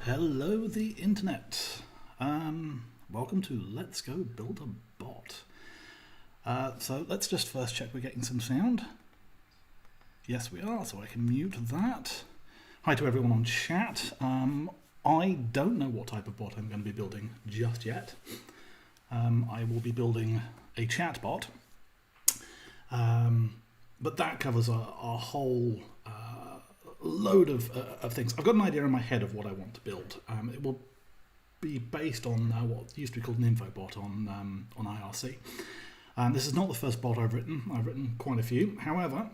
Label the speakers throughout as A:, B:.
A: Hello the internet. Welcome to Let's Go Build a Bot. So let's just first check we're getting some sound. Yes we are, so I can mute that. Hi to everyone on chat. I don't know what type of bot I'm going to be building just yet. I will be building a chat bot. But that covers a whole load of things. I've got an idea in my head of what I want to build. It will be based on what used to be called an info bot on IRC. This is not the first bot I've written. I've written quite a few. However,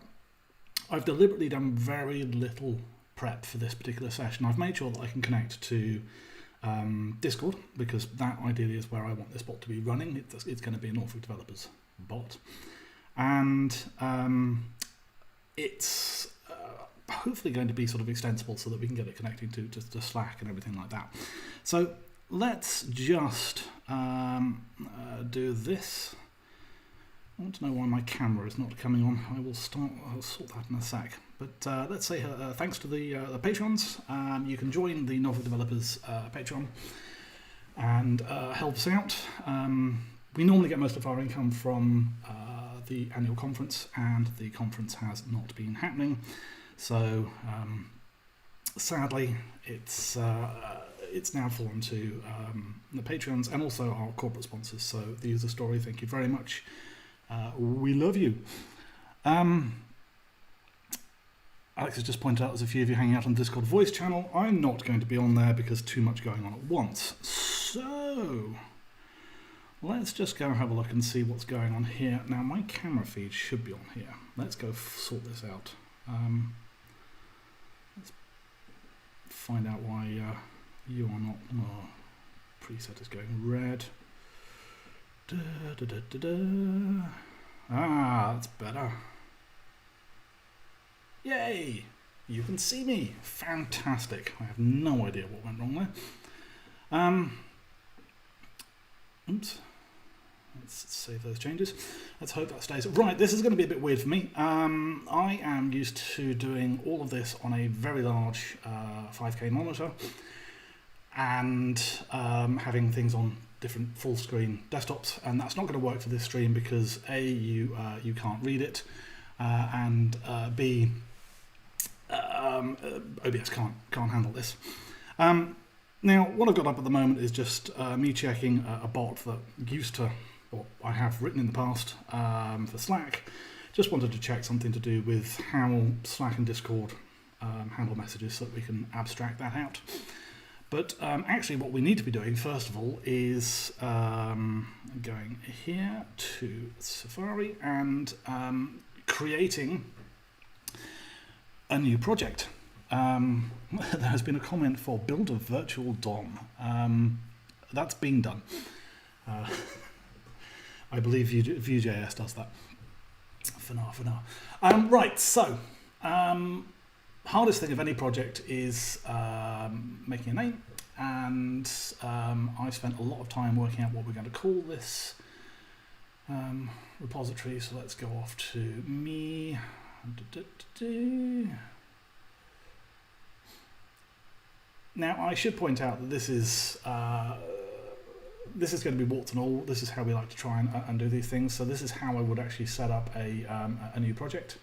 A: I've deliberately done very little prep for this particular session. I've made sure that I can connect to Discord, because that ideally is where I want this bot to be running. It's going to be a Norfolk developers bot. And it's hopefully going to be sort of extensible so that we can get it connecting to Slack and everything like that. So let's just do this. I want to know why my camera is not coming on. I'll sort that in a sec. But let's say thanks to the patrons. You can join the Novel Developers Patreon and help us out. We normally get most of our income from the annual conference, and the conference has not been happening. So sadly, it's now fallen to the Patreons and also our corporate sponsors. So the user story, thank you very much. We love you. Alex has just pointed out there's a few of you hanging out on the Discord voice channel. I'm not going to be on there because too much going on at once. So let's just go have a look and see what's going on here. Now my camera feed should be on here. Let's go sort this out. Let's find out why you are not. Oh, preset is going red. Ah, that's better. Yay! You can see me. Fantastic. I have no idea what went wrong there. Oops. Let's save those changes. Let's hope that stays. Right, this is going to be a bit weird for me. I am used to doing all of this on a very large 5K monitor and having things on different full screen desktops, and that's not going to work for this stream because A, you can't read it, and B, OBS can't handle this. Now, what I've got up at the moment is just me checking a bot that used to, or I have written in the past for Slack. Just wanted to check something to do with how Slack and Discord handle messages so that we can abstract that out. But actually what we need to be doing first of all is going here to Safari and creating a new project. There has been a comment for build a virtual DOM. That's being done. I believe Vue.js does that for now. Right, so hardest thing of any project is making a name, and I spent a lot of time working out what we're going to call this repository. So let's go off to me. Now I should point out that this is going to be warts and all. This is how we like to try and do these things. So this is how I would actually set up a new project.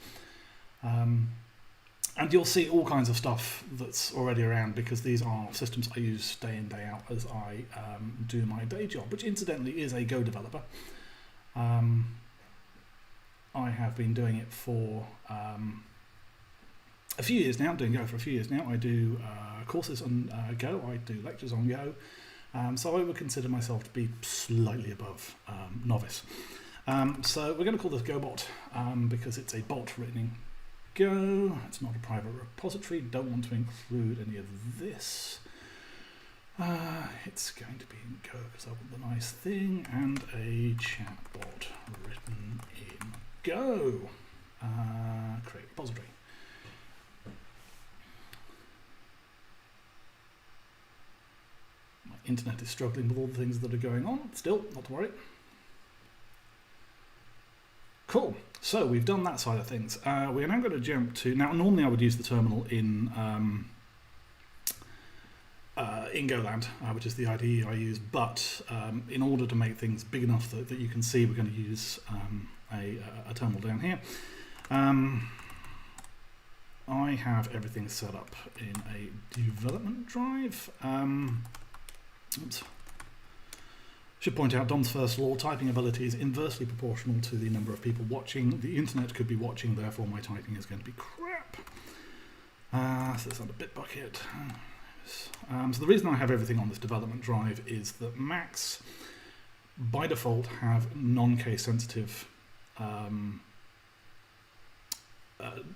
A: And you'll see all kinds of stuff that's already around because these are systems I use day in, day out as I do my day job, which incidentally is a Go developer. I have been doing it for a few years now, doing Go for a few years now. I do courses on Go, I do lectures on Go, so I would consider myself to be slightly above novice. So we're going to call this GoBot because it's a bot written in Go. It's not a private repository. Don't want to include any of this. It's going to be in Go because I want the nice thing, and a chatbot written in Go. Create repository. My internet is struggling with all the things that are going on. Still, not to worry. Cool. So we've done that side of things. We're now going to jump to, now normally I would use the terminal in in GoLang, which is the IDE I use, but in order to make things big enough that you can see, we're going to use a terminal down here. I have everything set up in a development drive. Oops. Should point out Dom's first law: typing ability is inversely proportional to the number of people watching. The internet could be watching, therefore my typing is going to be crap. So it's under Bitbucket. So the reason I have everything on this development drive is that Macs, by default, have non-case sensitive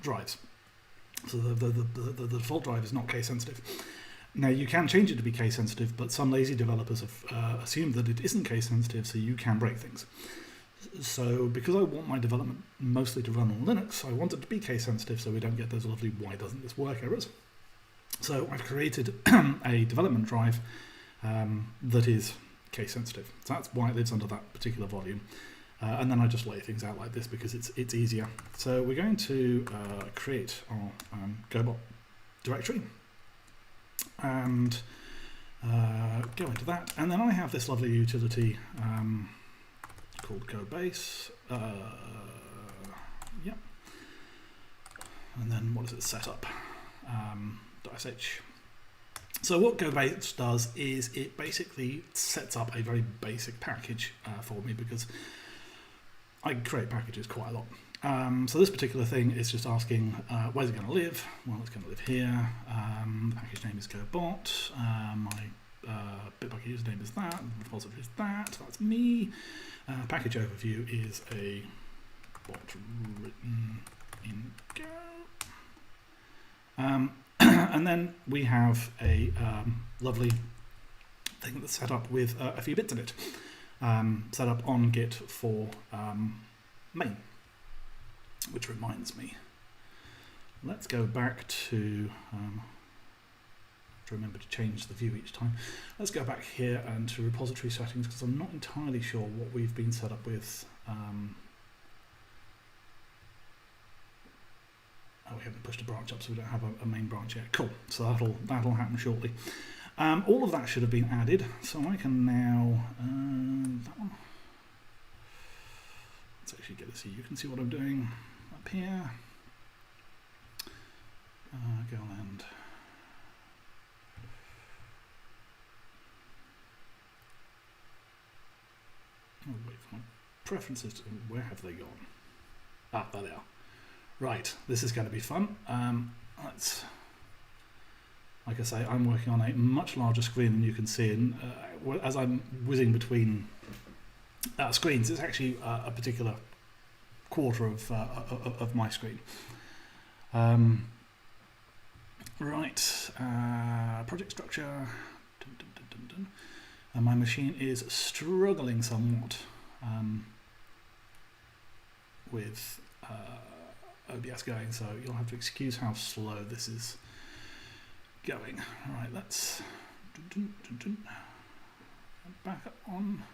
A: drives. So the default drive is not case sensitive. Now you can change it to be case sensitive, but some lazy developers have assumed that it isn't case sensitive, so you can break things. So because I want my development mostly to run on Linux, I want it to be case sensitive so we don't get those lovely "why doesn't this work" errors. So I've created a development drive that is case sensitive. So that's why it lives under that particular volume. And then I just lay things out like this because it's easier. So we're going to create our GoBot directory and go into that. And then I have this lovely utility called GoBase. Yep. And then what does it set up? .sh. So what GoBase does is it basically sets up a very basic package for me, because I create packages quite a lot. So this particular thing is just asking, where's it going to live? Well, it's going to live here. The package name is GoBot. My Bitbucket username is that. The repository is that. That's me. Package overview is a bot written in Go. And then we have a lovely thing that's set up with a few bits in it. Set up on Git for main, which reminds me, let's go back to remember to change the view each time. Let's go back here and to repository settings, because I'm not entirely sure what we've been set up with. We haven't pushed a branch up, so we don't have a main branch yet. Cool, so that'll happen shortly. All of that should have been added, so I can now that one. Let's actually get this so you can see what I'm doing up here. GoLang. Oh, wait for my preferences. Where have they gone? Ah, there they are. Right, this is going to be fun. Let's. Like I say, I'm working on a much larger screen than you can see, and as I'm whizzing between screens, it's actually a particular quarter of my screen. Right, project structure. And my machine is struggling somewhat with OBS going, so you'll have to excuse how slow this is going. Right, let's back up on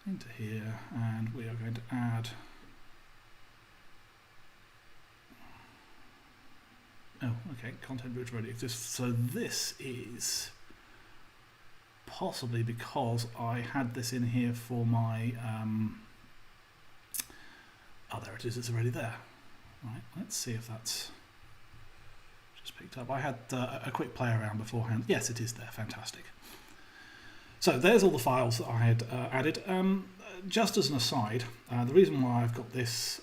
A: into here, and we are going to add. Oh, okay, content root already exists. So this is possibly because I had this in here for my. Oh, there it is. It's already there. Right, let's see if that's just picked up. I had a quick play around beforehand. Yes, it is there. Fantastic. So there's all the files that I had added. Just as an aside, the reason why I've got this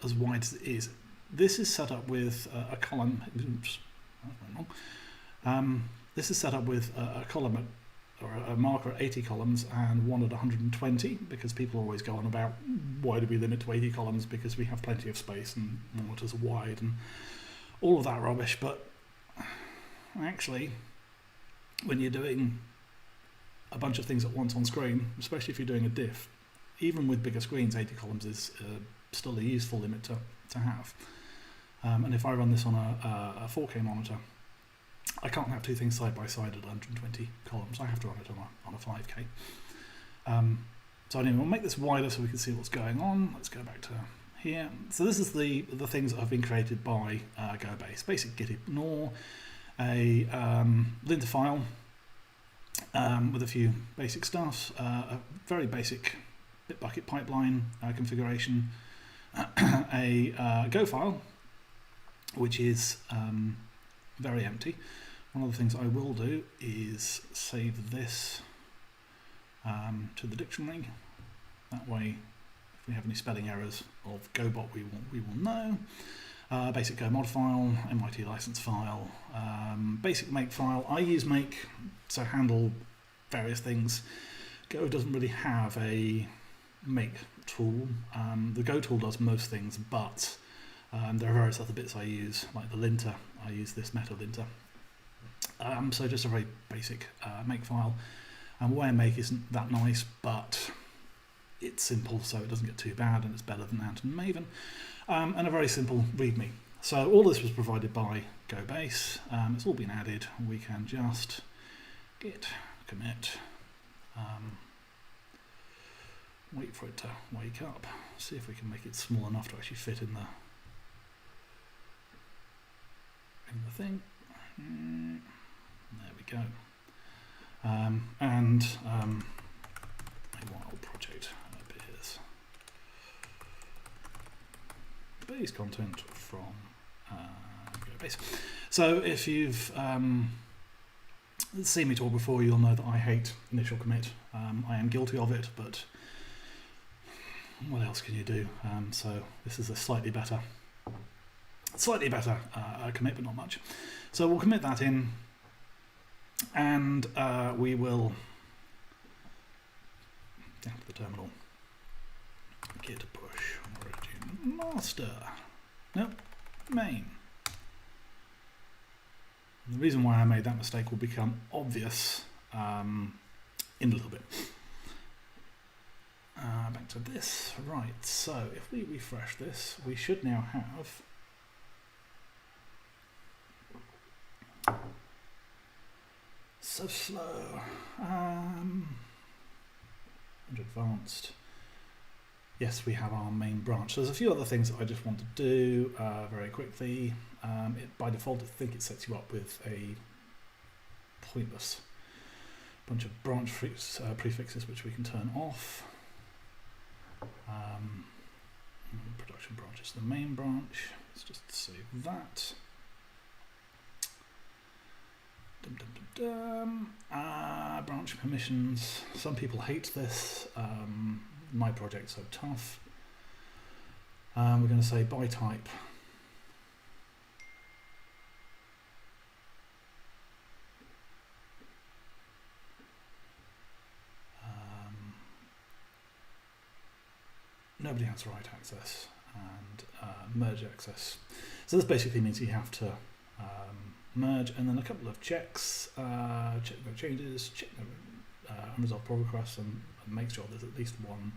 A: as wide as it is, this is set up with a column. Oops, that went wrong. This is set up with a column or a marker at 80 columns and one at 120, because people always go on about why do we limit to 80 columns, because we have plenty of space and monitors are wide and all of that rubbish. But actually, when you're doing a bunch of things at once on screen, especially if you're doing a diff, even with bigger screens, 80 columns is still a useful limit to have. And if I run this on a 4K monitor, I can't have two things side by side at 120 columns. I have to run it on a 5K. So anyway, we'll make this wider so we can see what's going on. Let's go back to here. So this is the things that have been created by GoBase. Basic git ignore. a linter file with a few basic stuff, a very basic Bitbucket pipeline configuration, a Go file, which is very empty. One of the things I will do is save this to the dictionary. That way, if we have any spelling errors of GoBot, we will know. Basic Go mod file, MIT license file, basic make file. I use make to handle various things. Go doesn't really have a make tool. The Go tool does most things, but there are various other bits I use, like the linter. I use this meta linter. So just a very basic make file. And where make isn't that nice, but it's simple, so it doesn't get too bad, and it's better than Ant and Maven. And a very simple README. So all this was provided by GoBase. It's all been added. We can just git commit, wait for it to wake up, see if we can make it small enough to actually fit in the thing. There we go. And a wild project appears. Base content from GoBase. So if you've seen me talk before, you'll know that I hate initial commit. I am guilty of it, but what else can you do? So this is a slightly better commit, but not much. So we'll commit that in, and we will down to the terminal. Git push origin master. Nope, main. The reason why I made that mistake will become obvious in a little bit. Back to this. Right, so if we refresh this, we should now have so slow. Under advanced. Yes, we have our main branch. So there's a few other things that I just want to do very quickly. By default, I think it sets you up with a pointless bunch of branch prefixes which we can turn off. Production branch is the main branch. Let's just save that. Branch permissions. Some people hate this. My project's so tough. We're going to say by type. Nobody has write access and merge access. So this basically means you have to merge, and then a couple of checks, check no changes, check no unresolved pull requests, and make sure there's at least one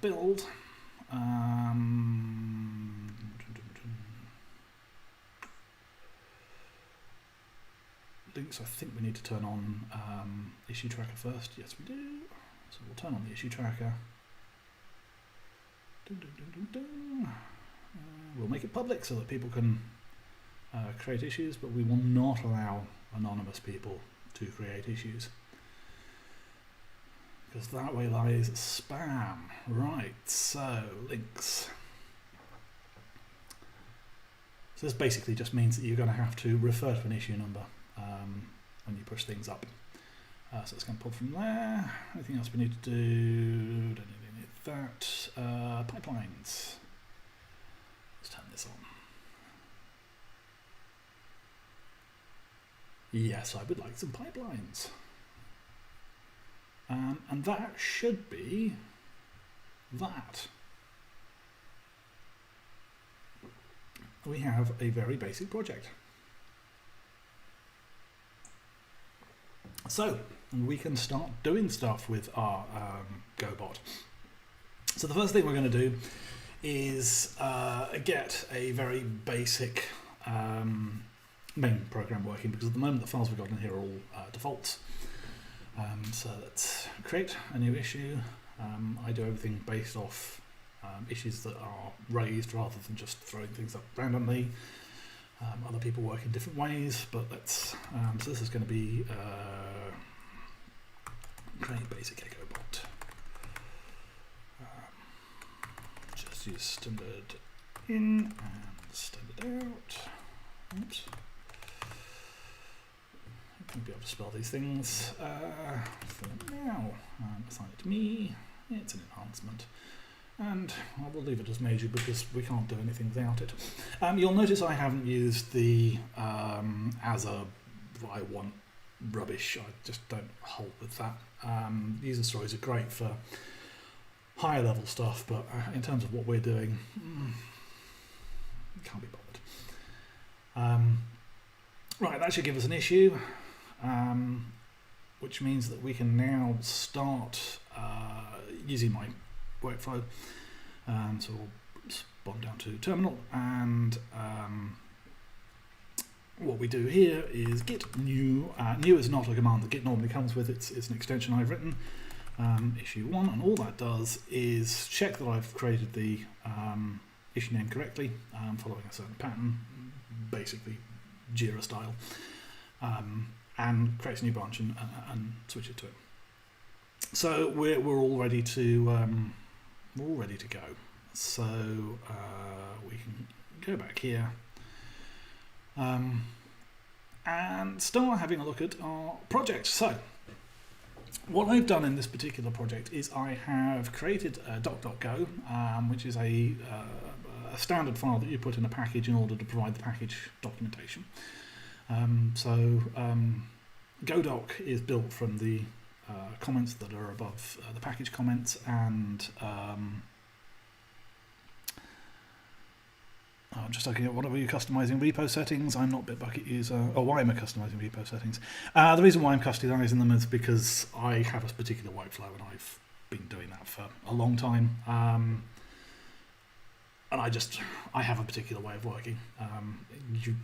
A: build. Links, I think we need to turn on issue tracker first. Yes, we do. So we'll turn on the issue tracker. We'll make it public so that people can create issues, but we will not allow anonymous people to create issues, because that way lies spam. Right, so links. So this basically just means that you're going to have to refer to an issue number when you push things up. So it's going to pull from there. Anything else we need to do? Don't need any of that. Pipelines. Let's turn this on. Yes, I would like some pipelines. And that should be that. We have a very basic project. So we can start doing stuff with our GoBot. So the first thing we're going to do is get a very basic main program working, because at the moment the files we've got in here are all defaults. So let's create a new issue. I do everything based off issues that are raised rather than just throwing things up randomly. Other people work in different ways, but let's. So this is going to be create basic echo bot. Just use standard in and standard out. Oops. I won't be able to spell these things for now. Assign it to me. It's an enhancement. And I will leave it as major because we can't do anything without it. You'll notice I haven't used the as a I want rubbish. I just don't hold with that. User stories are great for higher level stuff, but in terms of what we're doing, can't be bothered. Right, that should give us an issue, which means that we can now start using my workflow. So we'll spawn down to terminal, and what we do here is git new. New is not a command that git normally comes with. It's an extension I've written. Issue 1, and all that does is check that I've created the issue name correctly, following a certain pattern, basically Jira style, and creates a new branch and switch it to it. So we're all ready to go. So we can go back here and start having a look at our project. So what I've done in this particular project is I have created a doc.go, which is a standard file that you put in a package in order to provide the package documentation. GoDoc is built from the comments that are above the package comments, and I'm just looking at what are you customizing repo settings. I'm not Bitbucket user. Oh, why am I customizing repo settings? The reason why I'm customizing them is because I have a particular workflow and I've been doing that for a long time. And I have a particular way of working. You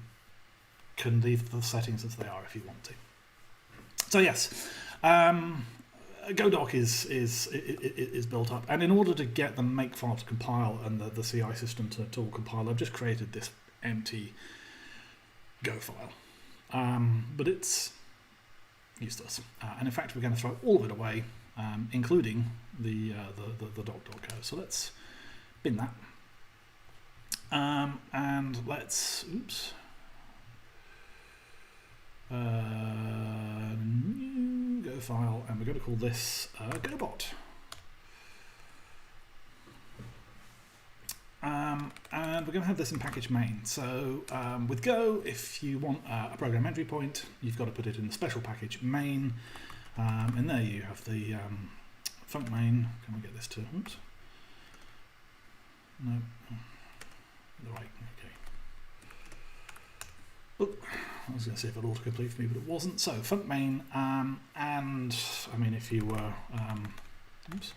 A: can leave the settings as they are if you want to. So yes, GoDoc is built up, and in order to get the makefile to compile and the CI system to all compile, I've just created this empty Go file, but it's useless. And in fact, we're going to throw all of it away, including the doc.go. So let's bin that, and let's new Go file, and we're going to call this GoBot. And we're going to have this in package main. So with Go, if you want a program entry point, you've got to put it in the special package main. And there you have the func main. Can we get this to? Oops. No. The right. Okay. Oh, I was going to see if it autocomplete for me, but it wasn't. So func main, and I mean, if you were, oops.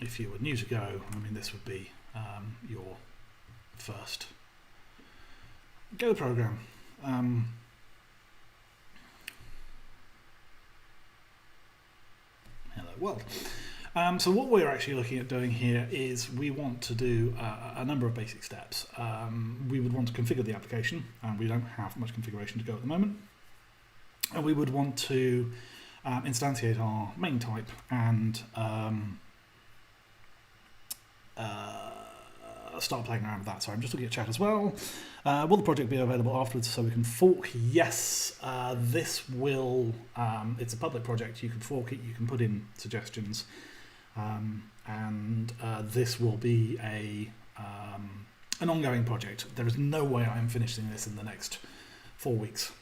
A: If you were new to Go, I mean, this would be your first Go program. Hello world. So what we're actually looking at doing here is we want to do a number of basic steps. We would want to configure the application, and we don't have much configuration to go at the moment. And we would want to instantiate our main type and start playing around with that. Sorry, I'm just looking at chat as well. Will the project be available afterwards so we can fork? Yes, this will, it's a public project, you can fork it, you can put in suggestions, and this will be an ongoing project. There is no way I'm finishing this in the next 4 weeks,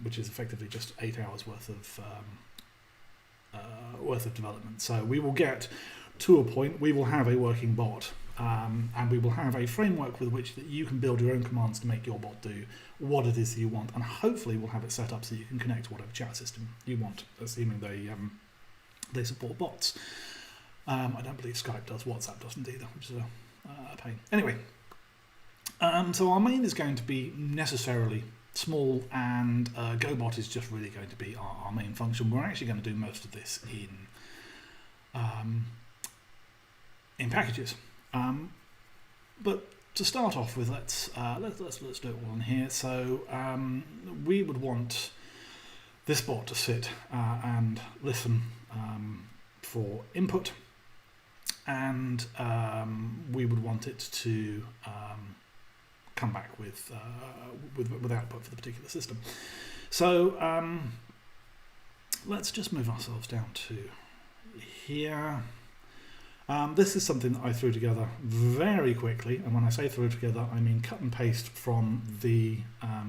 A: which is effectively just 8 hours worth of development. So we will get to a point, we will have a working bot, and we will have a framework with which that you can build your own commands to make your bot do what it is that you want, and hopefully we'll have it set up so you can connect to whatever chat system you want, assuming they support bots. I don't believe Skype does, WhatsApp doesn't either, which is a pain. Anyway, so our main is going to be necessarily small, and GoBot is just really going to be our main function. We're actually going to do most of this in packages. But to start off with, let's do it all in here. So we would want this bot to sit and listen for input, and we would want it to come back with output for the particular system. So let's just move ourselves down to here. This is something that I threw together very quickly, and when I say threw together, I mean cut and paste from the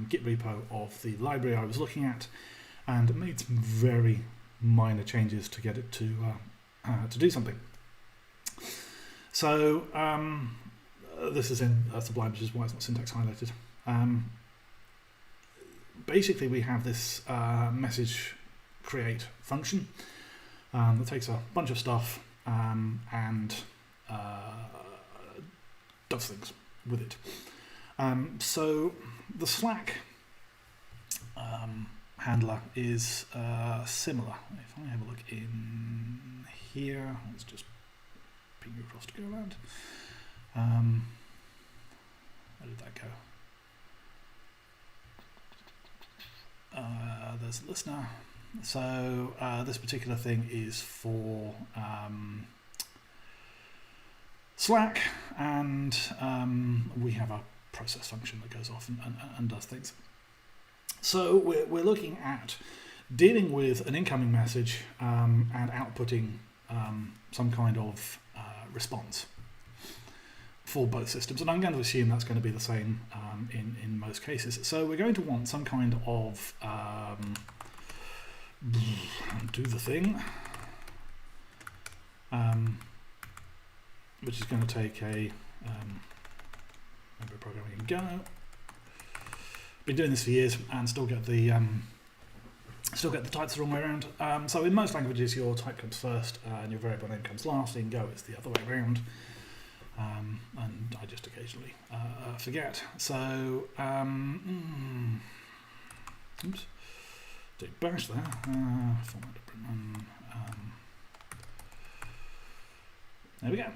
A: Git repo of the library I was looking at, and made some very minor changes to get it to do something. So this is in Sublime, which is why it's not syntax highlighted. Basically, we have this message create function that takes a bunch of stuff and does things with it. So the Slack handler is similar. If I have a look in here, let's just ping across to GoLang. Where did that go? There's the listener. So this particular thing is for Slack, and we have a process function that goes off and does things. So we're looking at dealing with an incoming message and outputting some kind of response for both systems, and I'm going to assume that's going to be the same in most cases. So we're going to want some kind of do the thing, which is going to take a member programming in Go. Been doing this for years and still get the types the wrong way around. So in most languages, your type comes first and your variable name comes last. In Go, it's the other way around, and I just occasionally forget. So oops, do bash there. Format to print run. There we go.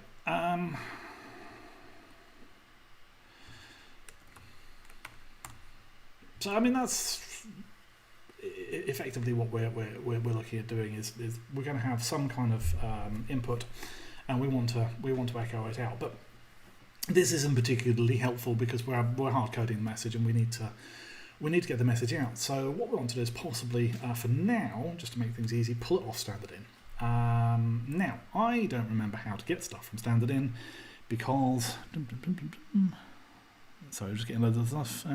A: So I mean that's effectively what we're looking at doing is we're going to have some kind of input, and we want to echo it out. But this isn't particularly helpful because we're hard coding the message, and we need to get the message out. So what we want to do is possibly for now, just to make things easy, pull it off standard in. Now I don't remember how to get stuff from standard in because sorry, just getting loads of stuff.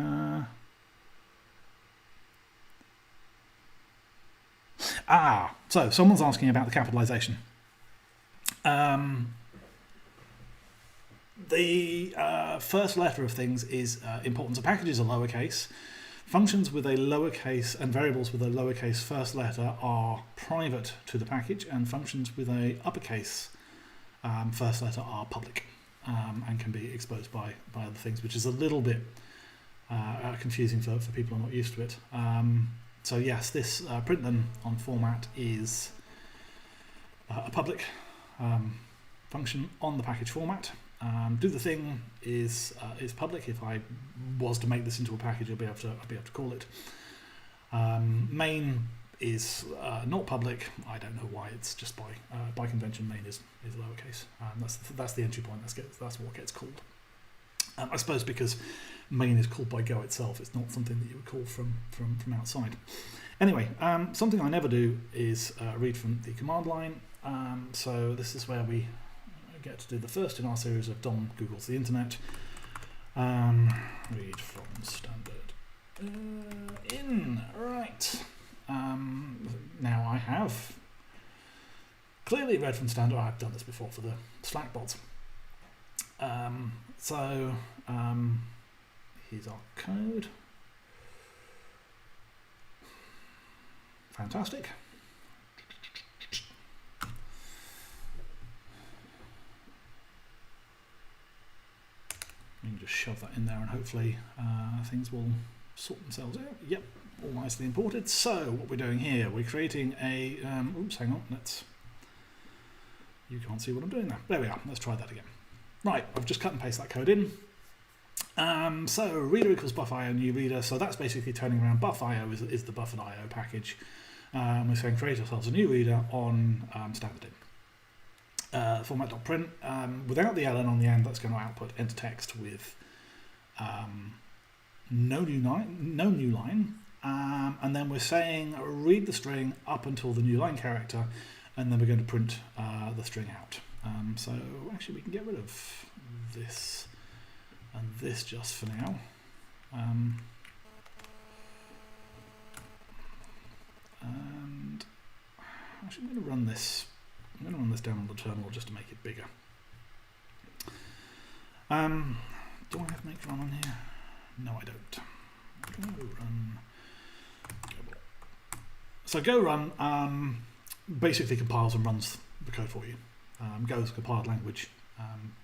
A: So someone's asking about the capitalization. The first letter of things is important. So packages are lowercase. Functions with a lowercase and variables with a lowercase first letter are private to the package, and functions with a uppercase first letter are public and can be exposed by other things, which is a little bit confusing for people who are not used to it. So yes, this print them on format is a public function on the package format. Do the thing is public. If I was to make this into a package, I'll be able to call it. Main is not public. I don't know why. It's just by convention. Main is lowercase. That's the entry point. That's what gets called. I suppose because main is called by Go itself, it's not something that you would call from outside. Anyway, something I never do is read from the command line. So this is where we get to do the first in our series of Dom Googles the Internet. Read from standard in. Right. Now I have clearly read from standard. I've done this before for the Slack bots. So here's our code. Fantastic. You can just shove that in there and hopefully things will sort themselves out. Yep, all nicely imported. So what we're doing here, we're creating a, oops, hang on, you can't see what I'm doing there. There we are, let's try that again. Right, I've just cut and paste that code in. So reader equals buff.io new reader. So that's basically turning around buff.io is the buff.io package. We're saying create ourselves a new reader on standard in. Format.print. Without the ln on the end, that's going to output enter text with no new line. And then we're saying read the string up until the new line character, and then we're going to print the string out. So actually we can get rid of this and this just for now. And actually I'm going to run this. I'm going to run this down on the terminal just to make it bigger. Do I have make run on here? No, I don't. Go run. So go run basically compiles and runs the code for you. Go is a compiled language,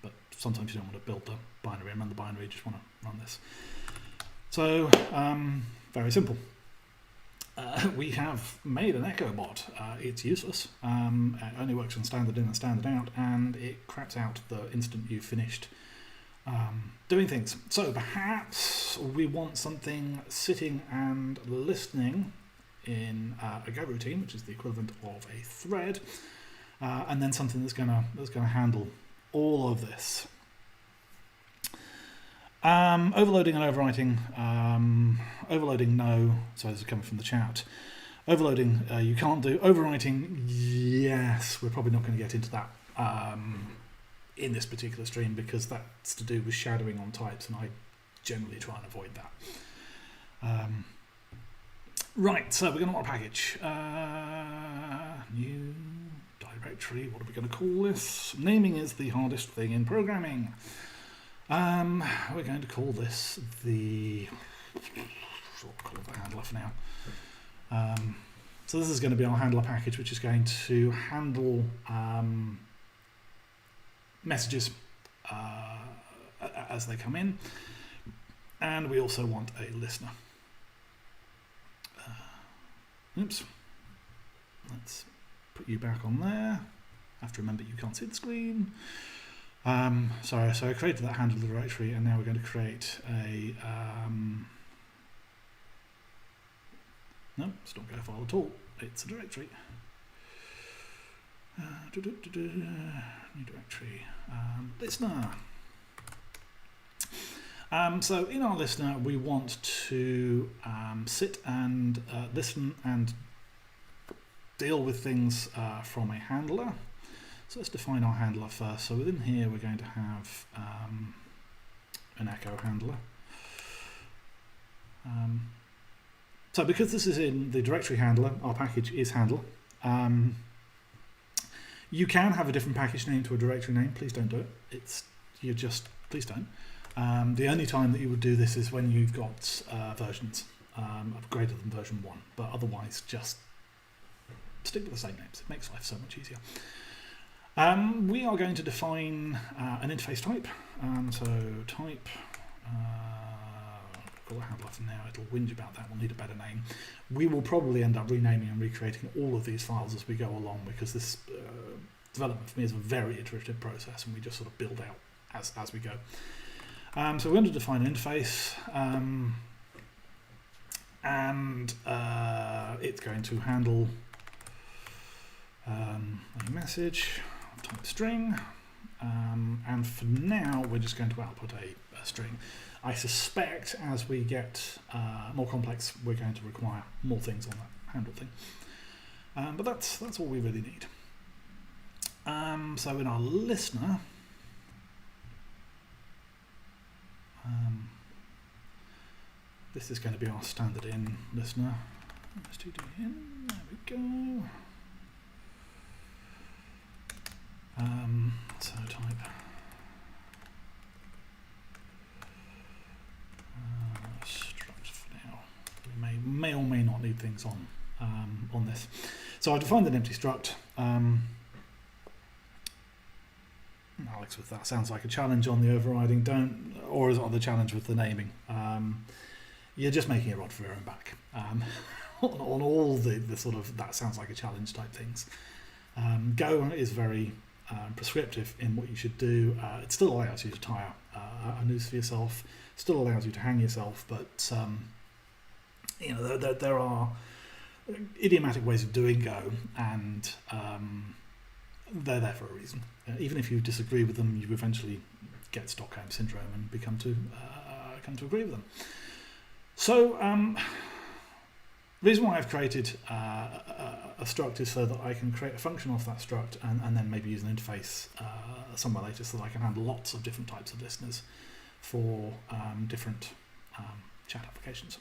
A: but sometimes you don't want to build the binary and run the binary, you just want to run this. So very simple. We have made an echo bot. It's useless. It only works on standard in and standard out, and it craps out the instant you've finished doing things. So perhaps we want something sitting and listening in a Go routine, which is the equivalent of a thread, and then something that's gonna handle all of this. Overloading and overwriting. Overloading, no. So this is coming from the chat. Overloading, you can't do. Overwriting, yes. We're probably not going to get into that in this particular stream because that's to do with shadowing on types, and I generally try and avoid that. Right, so we're going to want a package. New directory, what are we going to call this? Naming is the hardest thing in programming. We're going to call this the... We'll call it the handler for now. So this is going to be our handler package, which is going to handle messages as they come in. And we also want a listener. Oops. Let's put you back on there. I have to remember you can't see the screen. Sorry, so I created that handler directory, and now we're going to create a... no, it's not Go file at all. It's a directory. New directory. Listener. So in our listener, we want to sit and listen and deal with things from a handler. So let's define our handler first. So within here, we're going to have an echo handler. So because this is in the directory handler, our package is handler. You can have a different package name to a directory name. Please don't do it. Please don't. The only time that you would do this is when you've got versions of greater than version 1, but otherwise just stick with the same names. It makes life so much easier. We are going to define an interface type. So type, call it handler for now. It'll whinge about that. We'll need a better name. We will probably end up renaming and recreating all of these files as we go along, because this development for me is a very iterative process, and we just sort of build out as we go. So we're going to define an interface, and it's going to handle a message type string, and for now we're just going to output a string. I suspect as we get more complex, we're going to require more things on that handle thing, but that's all we really need. So in our listener, this is going to be our standard in listener. std in, there we go. So type struct for now. We may or may not need things on this. So I've defined an empty struct. Alex, with that sounds like a challenge on the overriding. Don't, or is it on the challenge with the naming? You're just making a rod for your own back. On all the sort of that sounds like a challenge type things. Go is very prescriptive in what you should do. It still allows you to tie a noose for yourself, still allows you to hang yourself, but there are idiomatic ways of doing Go, and they're there for a reason. Even if you disagree with them, you eventually get Stockholm syndrome and come to agree with them. So, the reason why I've created a struct is so that I can create a function off that struct and then maybe use an interface somewhere later, so that I can handle lots of different types of listeners for different chat applications.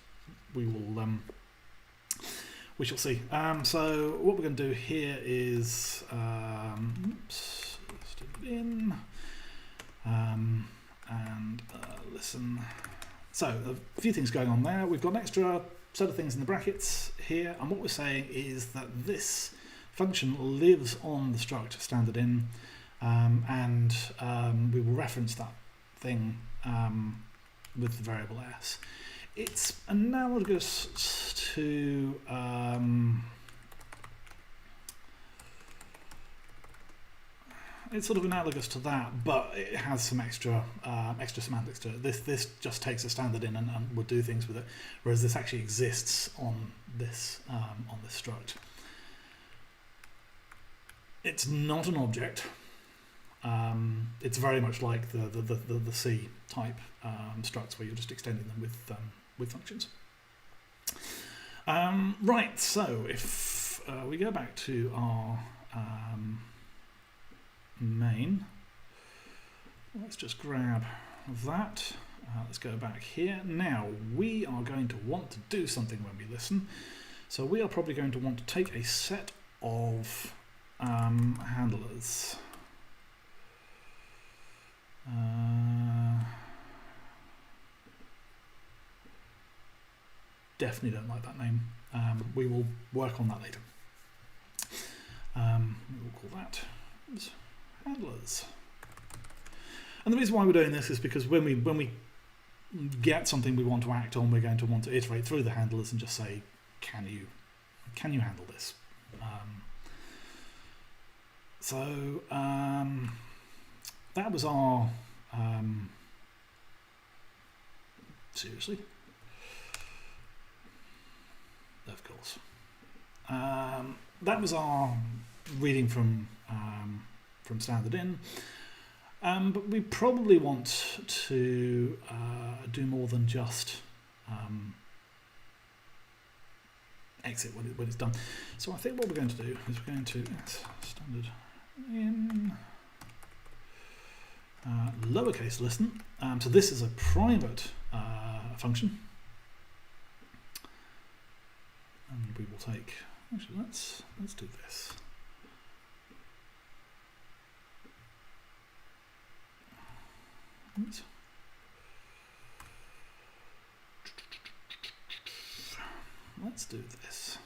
A: We shall see. So what we're going to do here is let's do it in and listen. So a few things going on there. We've got an extra set of things in the brackets here, and what we're saying is that this function lives on the struct standard in, and we will reference that thing with the variable s. It's analogous to it's sort of analogous to that, but it has some extra semantics to it. This just takes a standard in and will do things with it, whereas this actually exists on this struct. It's not an object. It's very much like the C type structs, where you're just extending them with functions. Right. So if we go back to our main, let's just grab that. Let's go back here. Now we are going to want to do something when we listen. So we are probably going to want to take a set of handlers. Definitely don't like that name. We will work on that later. We will call that handlers. And the reason why we're doing this is because when we get something we want to act on, we're going to want to iterate through the handlers and just say, can you handle this? That was our seriously. Of course. That was our reading from standard in, but we probably want to do more than just exit when it's done. So I think what we're going to do is we're going to standard in lowercase listen. So this is a private function. And we will take, actually let's do this. Oops. Let's do this.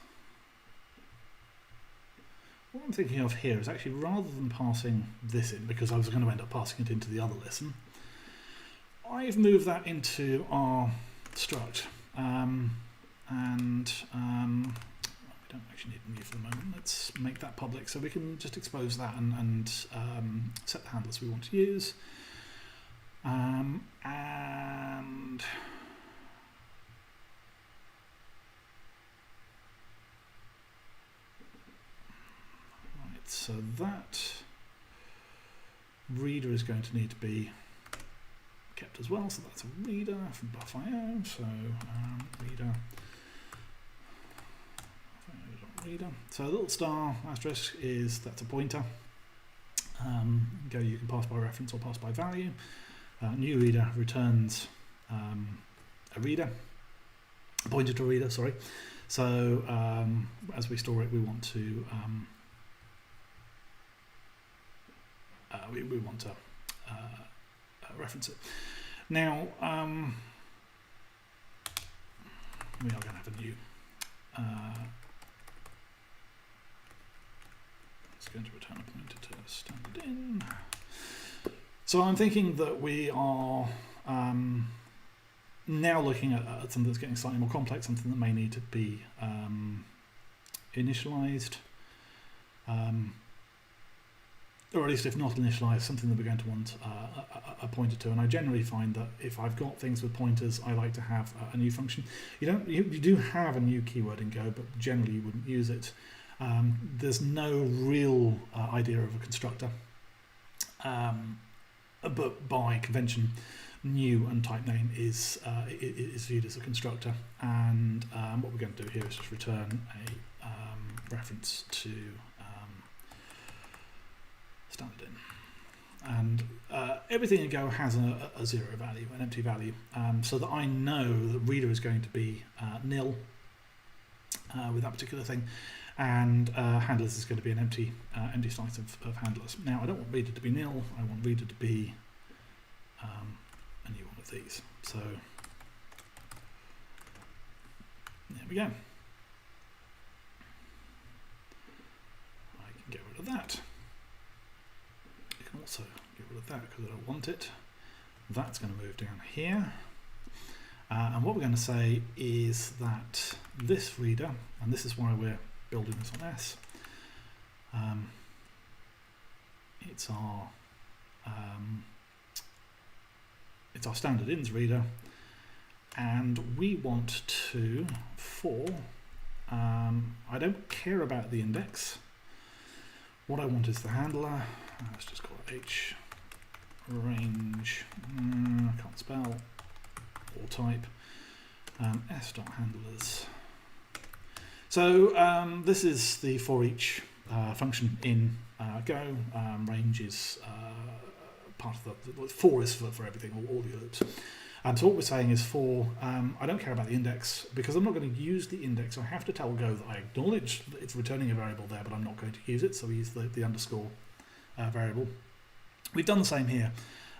A: What I'm thinking of here is actually, rather than passing this in, because I was going to end up passing it into the other listen, I've moved that into our struct. We don't actually need new for the moment. Let's make that public so we can just expose that and set the handlers we want to use. And right, so that reader is going to need to be kept as well. So that's a reader from buff.io. So reader. So a little star asterisk that's a pointer. You can pass by reference or pass by value. New reader returns a reader, a pointer to a reader, sorry. So as we store it, we want to we want to reference it. Now we are going to have a new it's going to return a pointer to standard in. So I'm thinking that we are now looking at something that's getting slightly more complex, something that may need to be initialized. or at least if not initialized, something that we're going to want a pointer to. And I generally find that if I've got things with pointers, I like to have a new function. You do have a new keyword in Go, but generally you wouldn't use it. There's no real idea of a constructor, but by convention, new and type name is viewed as a constructor. And what we're going to do here is just return a reference to standard in. And everything in Go has a zero value, an empty value, so that I know that reader is going to be nil with that particular thing, and handlers is going to be an empty slice of handlers. Now I don't want reader to be nil, I want reader to be a new one of these. So there we go. I can get rid of that. I can also get rid of that because I don't want it. That's going to move down here. And what we're going to say is that this reader, and this is why we're building this on S, it's our standard ins reader, and we want to I don't care about the index. What I want is the handler. Let's just call it H range. I can't spell. Or type s.handlers. So this is the for each function in Go. Range is part of the for is for everything, all the loops. And so what we're saying is I don't care about the index because I'm not going to use the index. I have to tell Go that I acknowledge that it's returning a variable there, but I'm not going to use it. So we use the underscore variable. We've done the same here,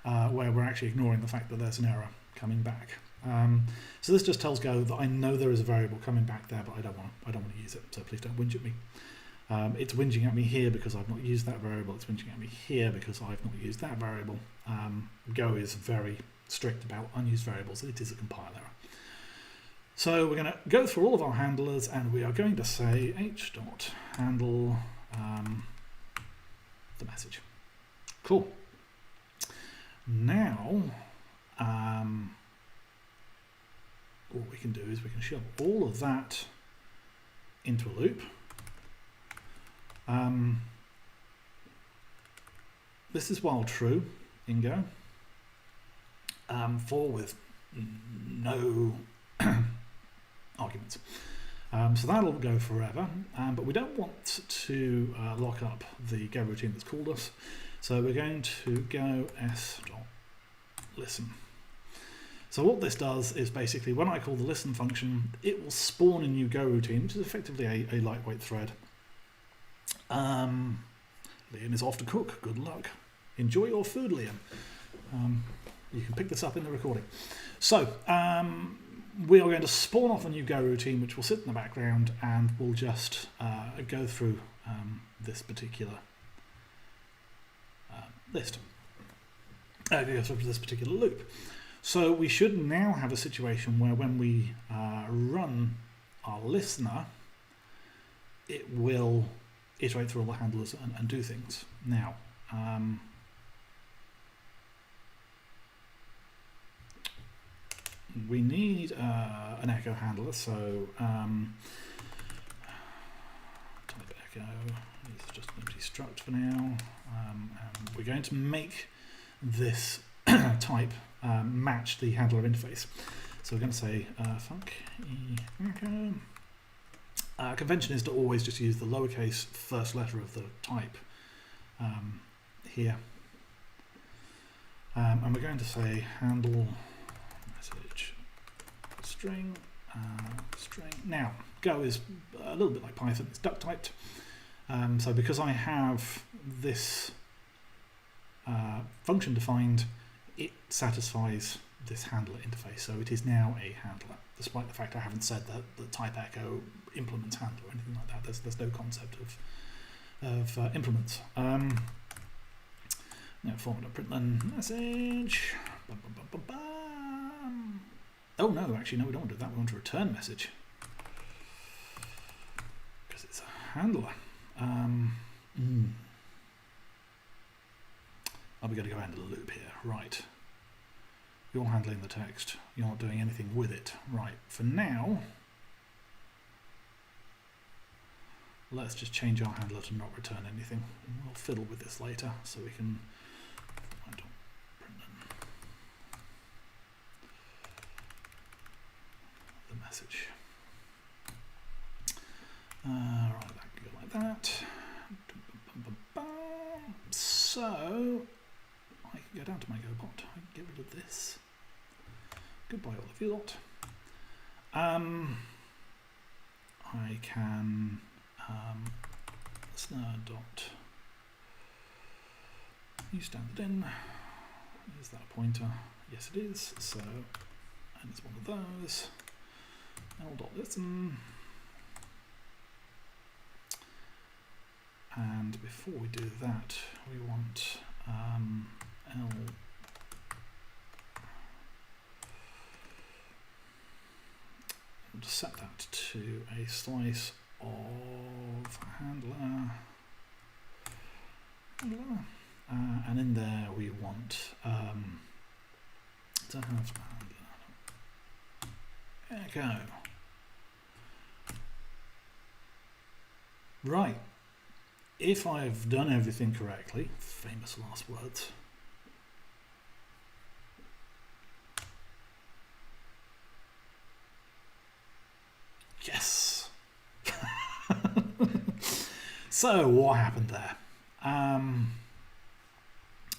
A: where we're actually ignoring the fact that there's an error coming back. So this just tells Go that I know there is a variable coming back there, but I don't want to use it. So please don't whinge at me. It's whinging at me here because I've not used that variable. It's whinging at me here because I've not used that variable. Go is very strict about unused variables. It is a compile error. So we're going to go through all of our handlers, and we are going to say h.handle the message. Cool. Now, what we can do is we can shove all of that into a loop. This is while true in Go, for with no arguments. So that'll go forever, but we don't want to lock up the Go routine that's called us. So we're going to go s.listen. So what this does is basically when I call the listen function, it will spawn a new Go routine, which is effectively a lightweight thread. Liam is off to cook. Good luck. Enjoy your food, Liam. You can pick this up in the recording. So we are going to spawn off a new Go routine, which will sit in the background, and we'll just go through this particular list. Go through this particular loop. So we should now have a situation where when we run our listener, it will iterate through all the handlers and do things. Now, we need an echo handler, so type echo is just an empty struct for now. And we're going to make this type match the handler interface. So we're going to say func echo. Convention is to always just use the lowercase first letter of the type here. And we're going to say handle message string string. Now, Go is a little bit like Python, it's duck typed. So because I have this function defined, it satisfies this handler interface. So it is now a handler, despite the fact I haven't said that the type echo implements handler or anything like that. There's no concept of implements. Now format.println message. Oh no, actually no, we don't want to do that. We want to return message because it's a handler. Are we going to go into the loop here? Right. You're handling the text. You're not doing anything with it. Right. For now, let's just change our handler to not return anything. We'll fiddle with this later so we can find the message. Right, that can go like that. So I can go down to my GoBot. I can get rid of this. Goodbye, all of you lot. I can listener dot use standard in. Is that a pointer? Yes, it is. So, and it's one of those. L.listen. And before we do that, we want L. We'll just set that to a slice of handler. And in there we want to have handler echo. Right. If I've done everything correctly, famous last words. Yes. So what happened there?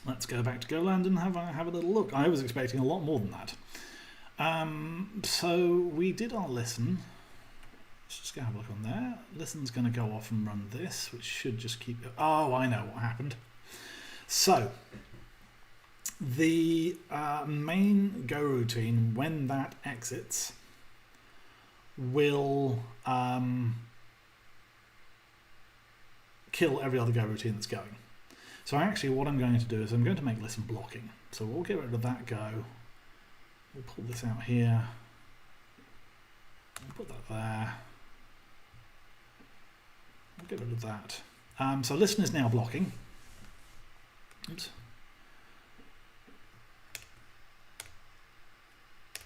A: Let's go back to GoLang and have a little look. I was expecting a lot more than that. So we did our listen. Let's just go have a look on there. Listen's going to go off and run this, which should just keep... Oh, I know what happened. So the main go routine, when that exits, will kill every other go routine that's going. So actually what I'm going to do is I'm going to make listen blocking. So we'll get rid of that go. We'll pull this out here. We'll put that there. We'll get rid of that. So listen is now blocking. Oops.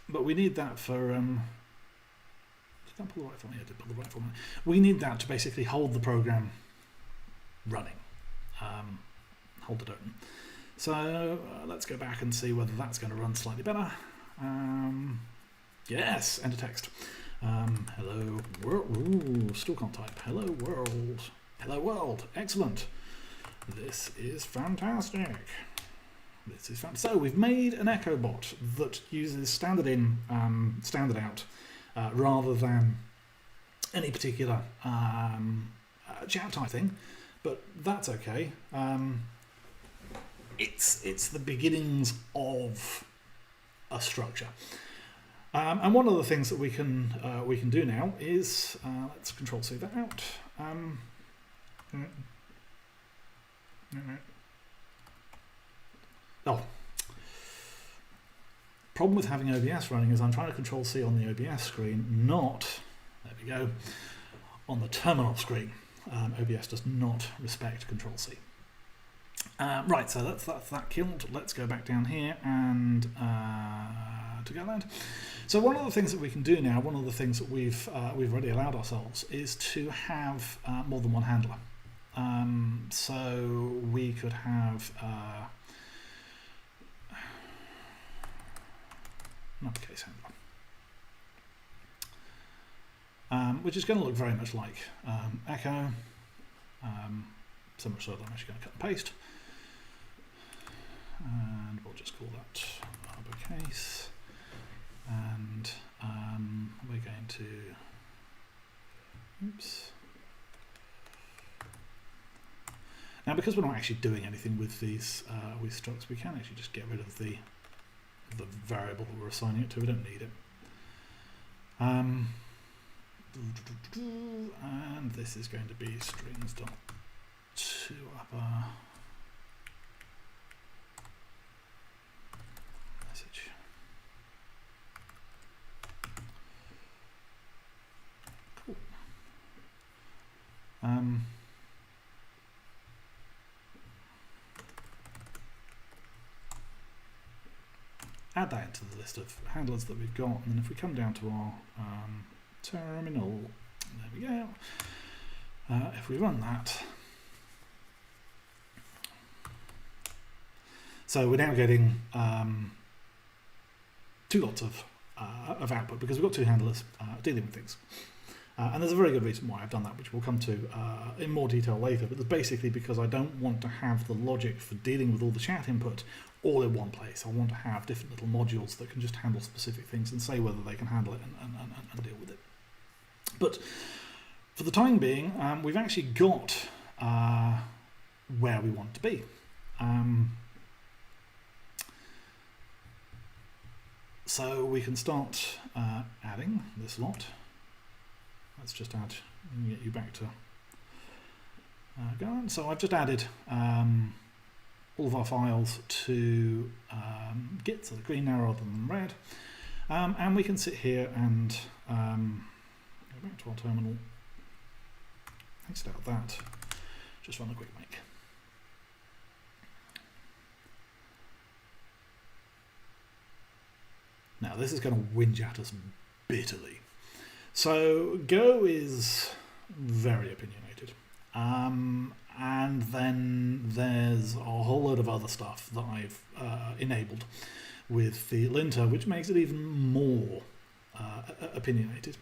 A: But we need that for... did I pull the right format? Yeah, I did pull the right format. We need that to basically hold the program running. Hold it open. So let's go back and see whether that's going to run slightly better. Yes, enter text. Hello world. Ooh, still can't type. Hello world. Hello world. Excellent. This is fantastic. This is fantastic. So we've made an echo bot that uses standard in, standard out, rather than any particular chat type thing. But that's okay. It's the beginnings of a structure. And one of the things that we can do now is let's Control C that out. Oh, problem with having OBS running is I'm trying to Control C on the OBS screen, not there we go on the terminal screen. OBS does not respect Control C. Right, so that's that killed. Let's go back down here and to GoLang. So one of the things that we can do now, one of the things that we've already allowed ourselves is to have more than one handler. So we could have an uppercase handler, which is going to look very much like echo. So much so that I'm actually going to cut and paste. And we'll just call that uppercase. And we're going to, oops. Now, because we're not actually doing anything with these with structs, we can actually just get rid of the variable that we're assigning it to. We don't need it. And this is going to be strings.toUpper message. Cool. add that into the list of handlers that we've got, and then if we come down to our terminal, there we go. If we run that, so we're now getting two lots of output because we've got two handlers dealing with things. And there's a very good reason why I've done that, which we'll come to in more detail later, but it's basically because I don't want to have the logic for dealing with all the chat input all in one place. I want to have different little modules that can just handle specific things and say whether they can handle it and deal with it. But for the time being, we've actually got where we want to be. So we can start adding this lot. Let's just add and get you back to GoLang. So I've just added all of our files to Git, so the green now rather than red. And we can sit here and go back to our terminal, exit out that, just run a quick make. Now this is going to whinge at us bitterly. So Go is very opinionated. And then there's a whole load of other stuff that I've enabled with the linter, which makes it even more opinionated.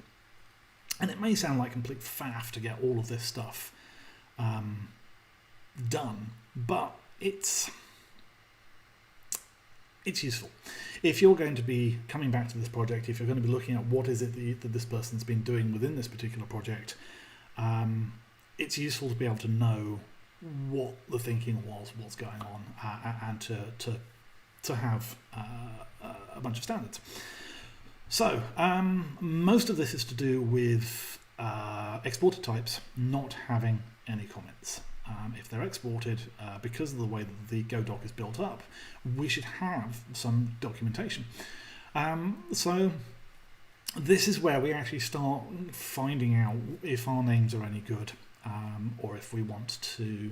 A: And it may sound like complete faff to get all of this stuff done, but it's useful. If you're going to be coming back to this project, if you're going to be looking at what is it that this person's been doing within this particular project, it's useful to be able to know what the thinking was, what's going on, and to have a bunch of standards. So most of this is to do with exported types not having any comments. If they're exported, because of the way that the GoDoc is built up, we should have some documentation. So this is where we actually start finding out if our names are any good, or if we want to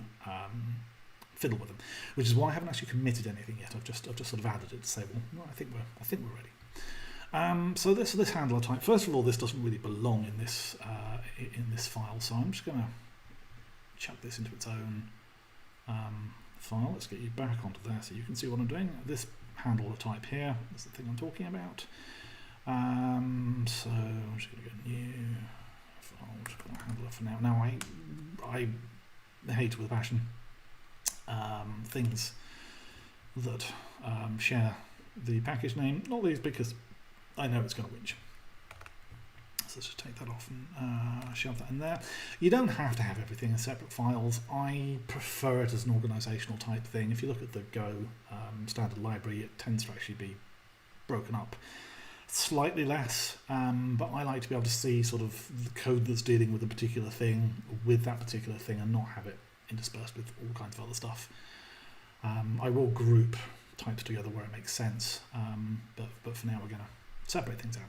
A: fiddle with them. Which is why I haven't actually committed anything yet. I've just sort of added it to say, well, I think we're ready. So this handler type. First of all, this doesn't really belong in this file. So I'm just going to chuck this into its own file. Let's get you back onto there so you can see what I'm doing. This handler type here is the thing I'm talking about. So I'm just going to go new file, just put a handler for now. Now I hate with passion things that share the package name, not least because I know it's going to whinge. So let's just take that off and shove that in there. You don't have to have everything in separate files. I prefer it as an organizational type thing. If you look at the Go standard library, it tends to actually be broken up slightly less, but I like to be able to see sort of the code that's dealing with a particular thing with that particular thing and not have it interspersed with all kinds of other stuff. I will group types together where it makes sense, but for now we're going to separate things out.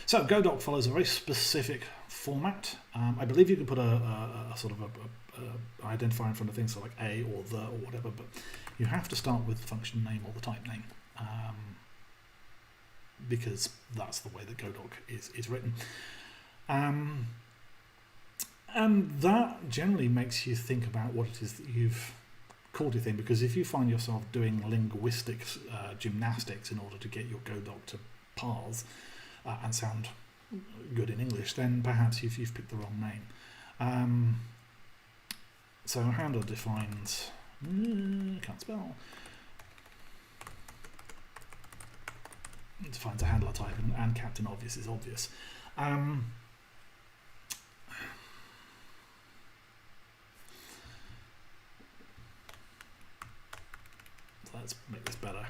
A: So GoDoc follows a very specific format. I believe you can put a sort of a identifier in front of things, so like a or the or whatever, but you have to start with the function name or the type name, because that's the way that GoDoc is written. And that generally makes you think about what it is that you've called your thing, because if you find yourself doing linguistic gymnastics in order to get your GoDoc to parse and sound good in English, then perhaps you've picked the wrong name. So handler defines, can't spell, it defines a handler type, and Captain Obvious is obvious. Let's make this better.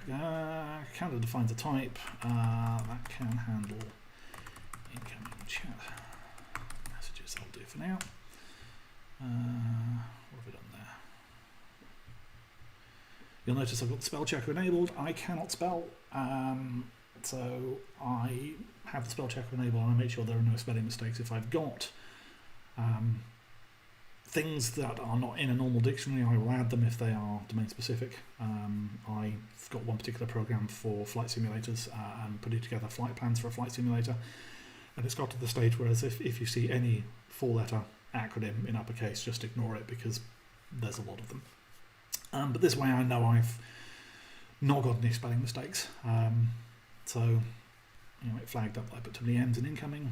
A: Handler defines a type that can handle incoming chat messages. I'll do for now. What have we done there? You'll notice I've got the spell checker enabled. I cannot spell, so I have the spell checker enabled and I make sure there are no spelling mistakes. If I've got things that are not in a normal dictionary, I will add them if they are domain specific. I've got one particular program for flight simulators and putting together flight plans for a flight simulator, and it's got to the stage where if you see any 4-letter acronym in uppercase, just ignore it because there's a lot of them. But this way I know I've not got any spelling mistakes. So it flagged up that I put too many M's in incoming.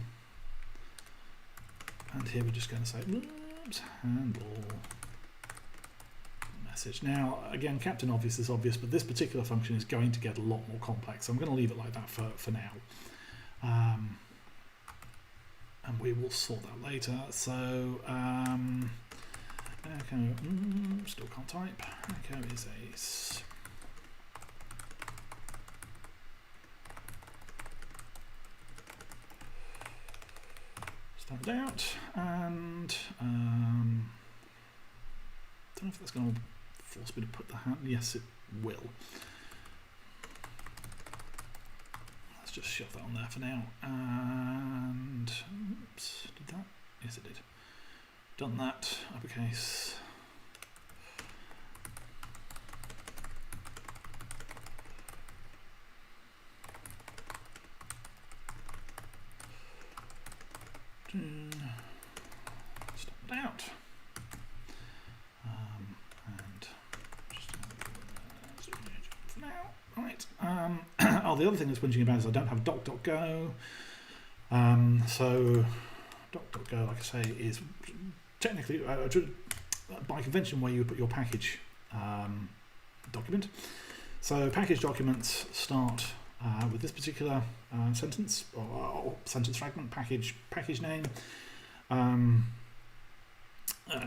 A: And here we're just going to say, oops, handle message. Now, again, Captain Obvious is obvious, but this particular function is going to get a lot more complex. So I'm going to leave it like that for now. And we will sort that later. So, echo, still can't type. Echo is a stand out, and don't know if that's going to force me to put the hand. Yes, it will. Let's just shove that on there for now. And oops, did that? Yes, it did. Done that. Uppercase. Stop it out. And just for now. Right. Oh, the other thing that's whinging about is I don't have doc.go. So doc.go, like I say, is technically by convention where you would put your package document. So package documents start with this particular sentence or sentence fragment, package name,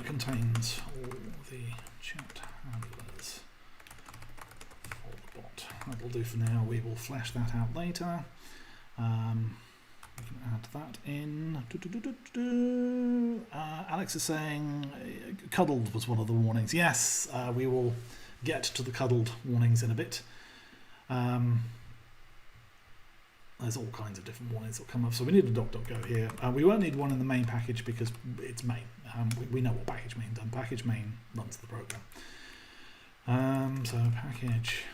A: contains all the chat handlers for the bot. That will do for now. We will flesh that out later. We can add that in. Alex is saying cuddled was one of the warnings. Yes, we will get to the cuddled warnings in a bit. There's all kinds of different warnings that will come up. So we need a doc.go here. We won't need one in the main package because it's main. We know what package main does. Package main runs the program. So package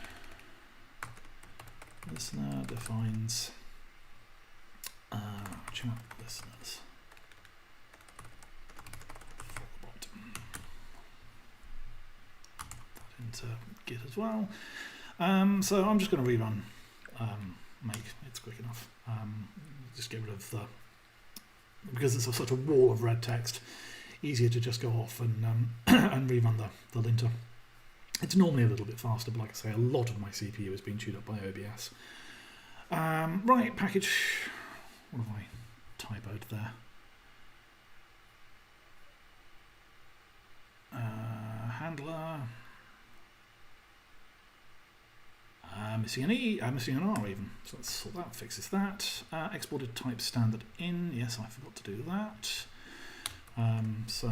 A: listener defines chat listeners for the bot. Put into Git as well. So I'm just going to rerun make. It's quick enough. Just get rid of the, because it's such a wall of red text, easier to just go off and and rerun the linter. It's normally a little bit faster, but like I say, a lot of my CPU has been chewed up by OBS. Right, package. What have I typoed there? Handler. Missing an E, missing an R even. So let's sort that, fixes that. Exported type standard in. Yes, I forgot to do that. So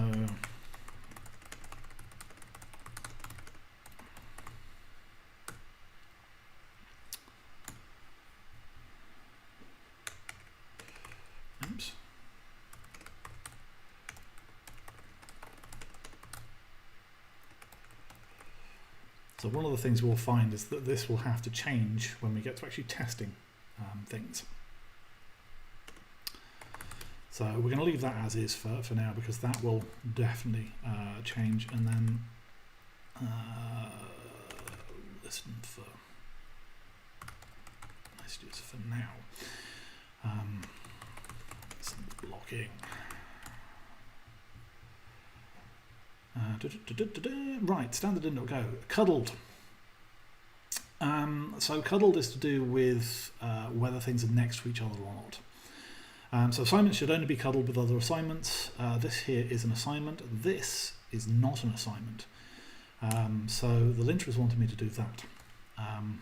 A: oops. So one of the things we'll find is that this will have to change when we get to actually testing things. So we're going to leave that as is for now, because that will definitely change, and then listen for messages for now. Some blocking. Right, standard in go. Cuddled. So cuddled is to do with whether things are next to each other or not. So assignments should only be cuddled with other assignments. This here is an assignment. This is not an assignment. So the linter has wanted me to do that. And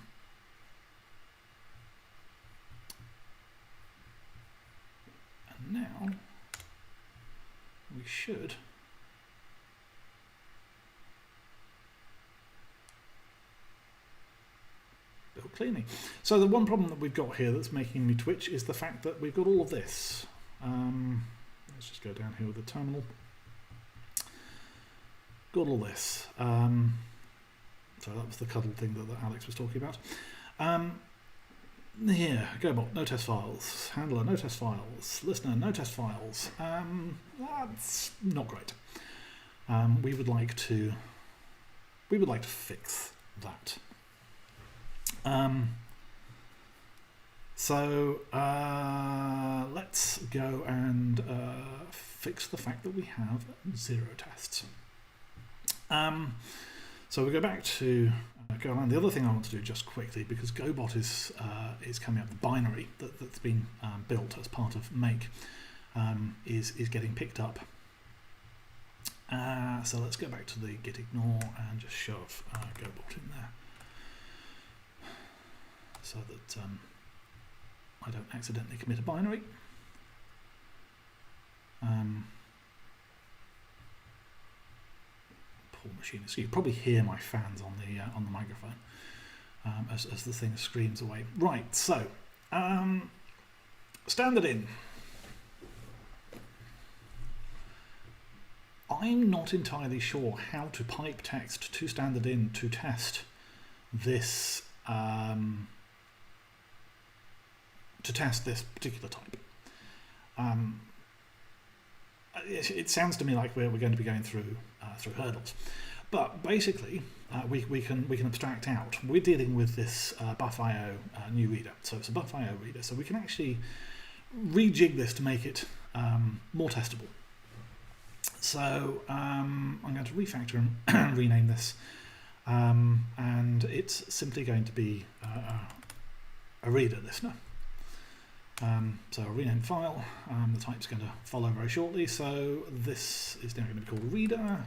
A: now we should build cleanly. So the one problem that we've got here that's making me twitch is the fact that we've got all of this. Let's just go down here with the terminal. got all this. So that was the cuddle thing that Alex was talking about. Here, GoBot, no test files. Handler, no test files. Listener, no test files. That's not great. We would like to fix that. So let's go and fix the fact that we have 0 tests. So we go back to GoLang. The other thing I want to do just quickly, because GoBot is coming up, the binary that's been built as part of make is getting picked up. So let's go back to the git ignore and just shove GoBot in there, so that I don't accidentally commit a binary. Poor machine. So you probably hear my fans on the microphone as the thing screams away. Right. So standard in. I'm not entirely sure how to pipe text to standard in to test this particular type. It sounds to me like we're going to be going through hurdles, but basically we can abstract out. We're dealing with this buff.io new reader, so it's a buff.io reader, so we can actually rejig this to make it more testable. So I'm going to refactor and rename this, and it's simply going to be a reader listener. So I'll rename the file. The type's going to follow very shortly. So this is now going to be called reader.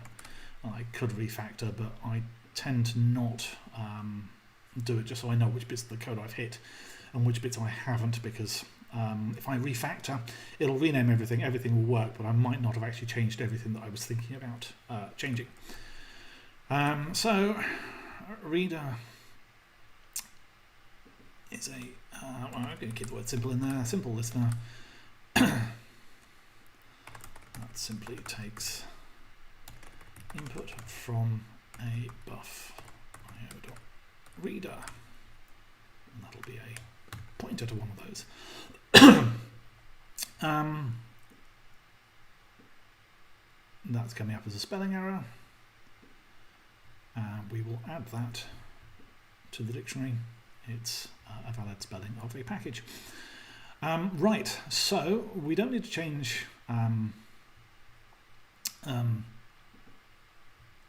A: I could refactor, but I tend to not do it just so I know which bits of the code I've hit and which bits I haven't, because if I refactor, it'll rename everything. Everything will work, but I might not have actually changed everything that I was thinking about changing. So reader is a well, I'm going to keep the word simple in there. Simple listener. That simply takes input from a buff.io.reader, and that'll be a pointer to one of those. That's coming up as a spelling error. We will add that to the dictionary. It's a valid spelling of a package. Right, so we don't need to change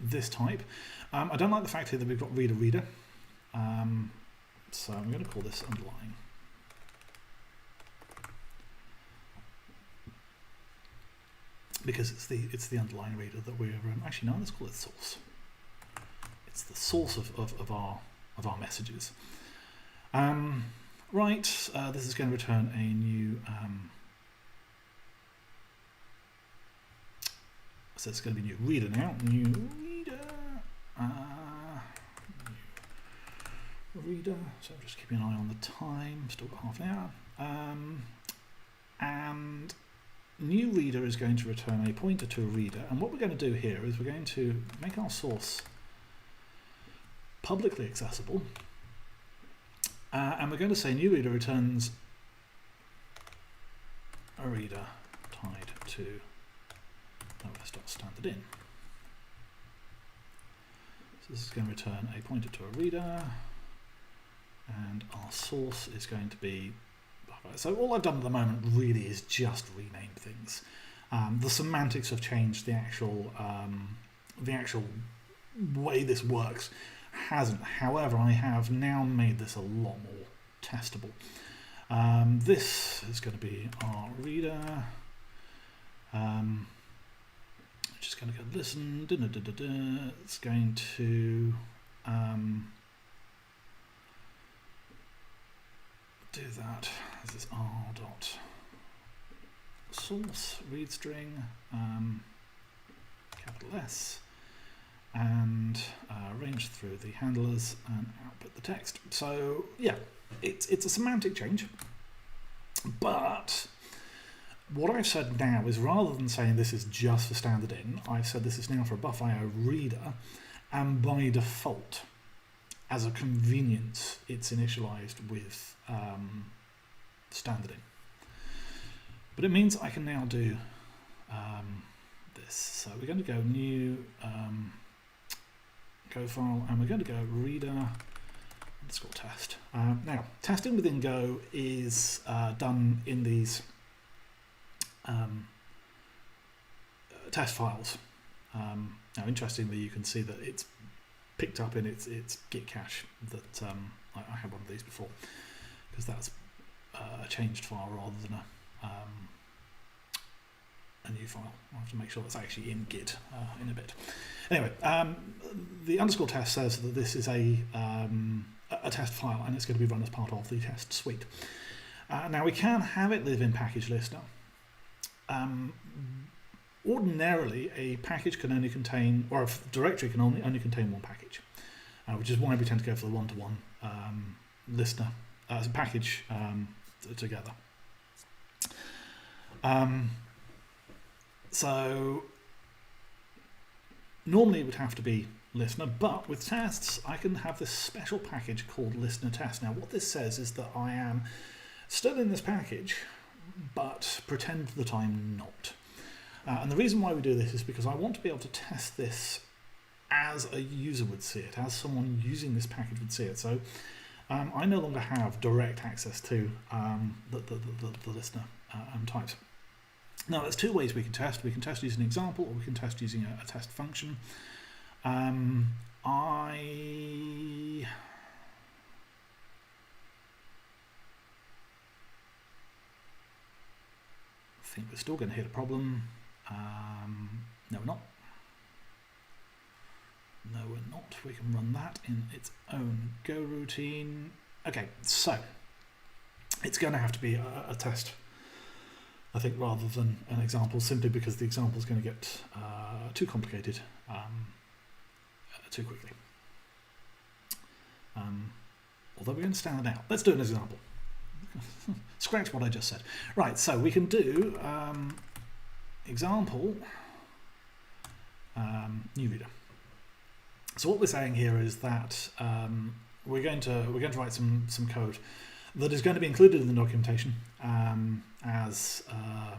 A: this type. I don't like the fact here that we've got reader, so I'm going to call this underlying. Because it's the underlying reader that we're actually no, let's call it source. It's the source of our messages. Right, this is going to return a new. So it's going to be new reader now. New reader. New reader. So I'm just keeping an eye on the time. Still got half an hour. And new reader is going to return a pointer to a reader. And what we're going to do here is we're going to make our source publicly accessible. And we're going to say new reader returns a reader tied to os.standardin. So this is going to return a pointer to a reader, and our source is going to be. So all I've done at the moment really is just rename things. The semantics have changed. The actual way this works hasn't. However, I have now made this a lot more testable. This is going to be our reader. Just going to go listen. It's going to do that. This is r dot source read string capital S, and range through the handlers and output the text. So yeah, it's a semantic change, but what I've said now is, rather than saying this is just for standard in, I've said this is now for a buffer.io reader, and by default, as a convenience, it's initialized with standard in. But it means I can now do this. So we're going to go new Go file, and we're going to go reader underscore test. Now, testing within Go is done in these test files. Now, interestingly, you can see that it's picked up in its Git cache. That I had one of these before, because that's a changed file rather than a new file. I'll have to make sure that's actually in Git in a bit. Anyway, the underscore test says that this is a test file, and it's going to be run as part of the test suite. Now, we can have it live in package listener. Ordinarily, a package can only contain, or a directory can only contain one package, which is why we tend to go for the one-to-one listener as a package together. So normally it would have to be listener, but with tests I can have this special package called listener test. Now what this says is that I am still in this package, but pretend that I'm not. And the reason why we do this is because I want to be able to test this as a user would see it, as someone using this package would see it. So I no longer have direct access to the listener types. Now, there's two ways we can test. We can test using an example, or we can test using a test function. I think we're still going to hit a problem. No, we're not. No, we're not. We can run that in its own Go routine. Okay, so it's going to have to be a test, I think, rather than an example, simply because the example is going to get too complicated too quickly. Although we're going to stand it out. Let's do an example. Scratch what I just said. Right, so we can do example new reader. So what we're saying here is that we're going to write some code that is going to be included in the documentation as a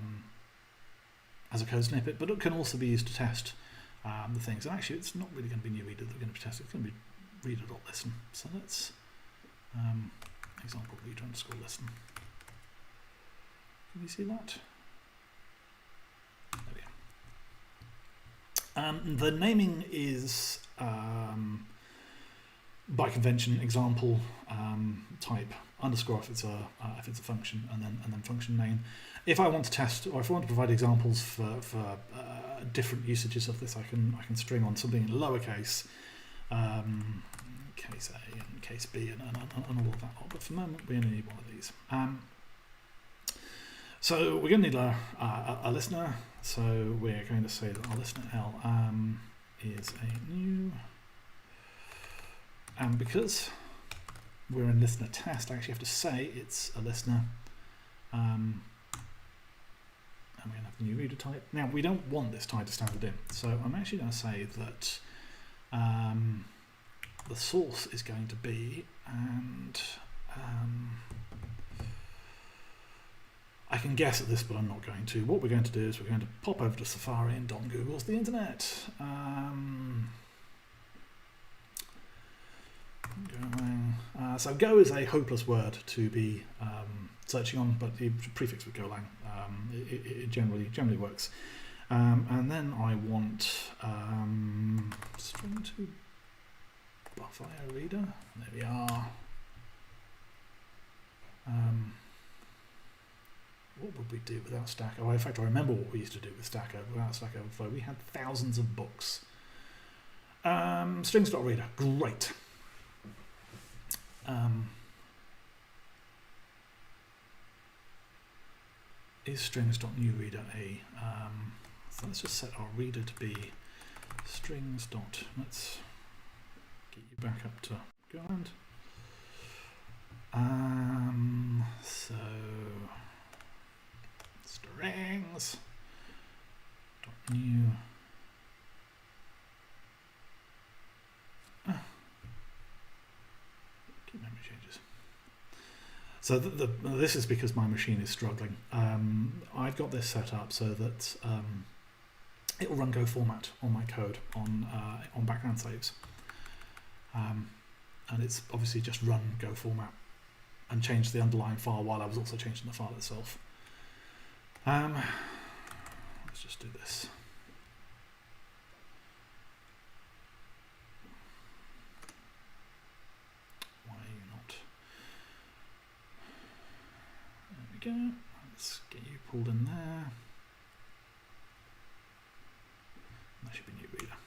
A: code snippet, but it can also be used to test the things. And actually, it's not really going to be new reader that we're going to be testing. It's going to be reader.listen. So let's example reader underscore listen. Can you see that? There we go. The naming is by convention example type underscore if it's a function, and then function name. If I want to test, or if I want to provide examples for different usages of this, I can string on something in lowercase, case A and case B and all of that. But for the moment, we only need one of these. So we're going to need a listener. So we're going to say that our listener L is a new, and because we're in listener test, I actually have to say it's a listener. And we're going to have the new reader type. Now, we don't want this tied to standard in, so I'm actually going to say that the source is going to be, and I can guess at this, but I'm not going to. What we're going to do is we're going to pop over to Safari and Google's the internet. So Go is a hopeless word to be searching on, but the prefix with GoLang it generally works. And then I want string to buffer.io reader. There we are. What would we do without Stack? Oh, in fact, I remember what we used to do with Stack Overflow. Without Stack Overflow, we had thousands of books. Strings.reader, great. Is strings.newReader a so let's just set our reader to be strings. Let's get you back up to GoLang. So string So this is because my machine is struggling. I've got this set up so that it will run Go format on my code on background saves, and it's obviously just run Go format and changed the underlying file while I was also changing the file itself. Let's just do this. Why are you not? There we go. Let's get you pulled in there. That should be new reader.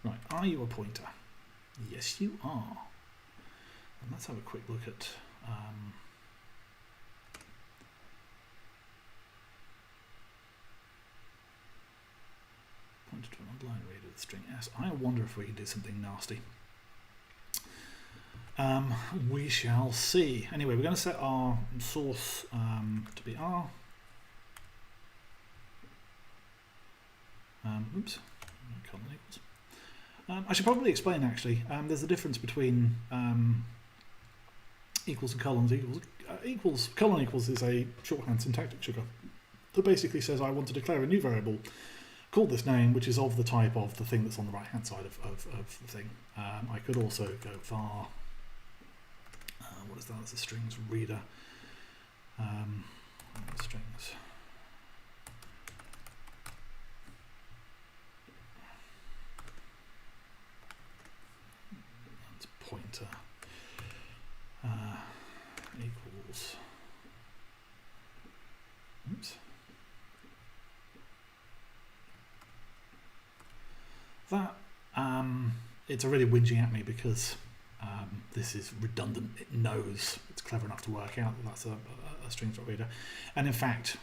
A: Right, are you a pointer? Yes, you are. And let's have a quick look at pointer to an underline reader with string S. I wonder if we can do something nasty. We shall see. Anyway, we're going to set our source to be R. Oops, colon equals. I should probably explain actually. There's a difference between equals and colons. Colon equals is a shorthand syntactic sugar that basically says I want to declare a new variable called this name, which is of the type of the thing that's on the right hand side of the thing. I could also go var. What is that? That's a strings reader. Strings. That's pointer equals. Oops. That it's already whinging at me because this is redundant. It knows, it's clever enough to work out that that's a strings reader, and in fact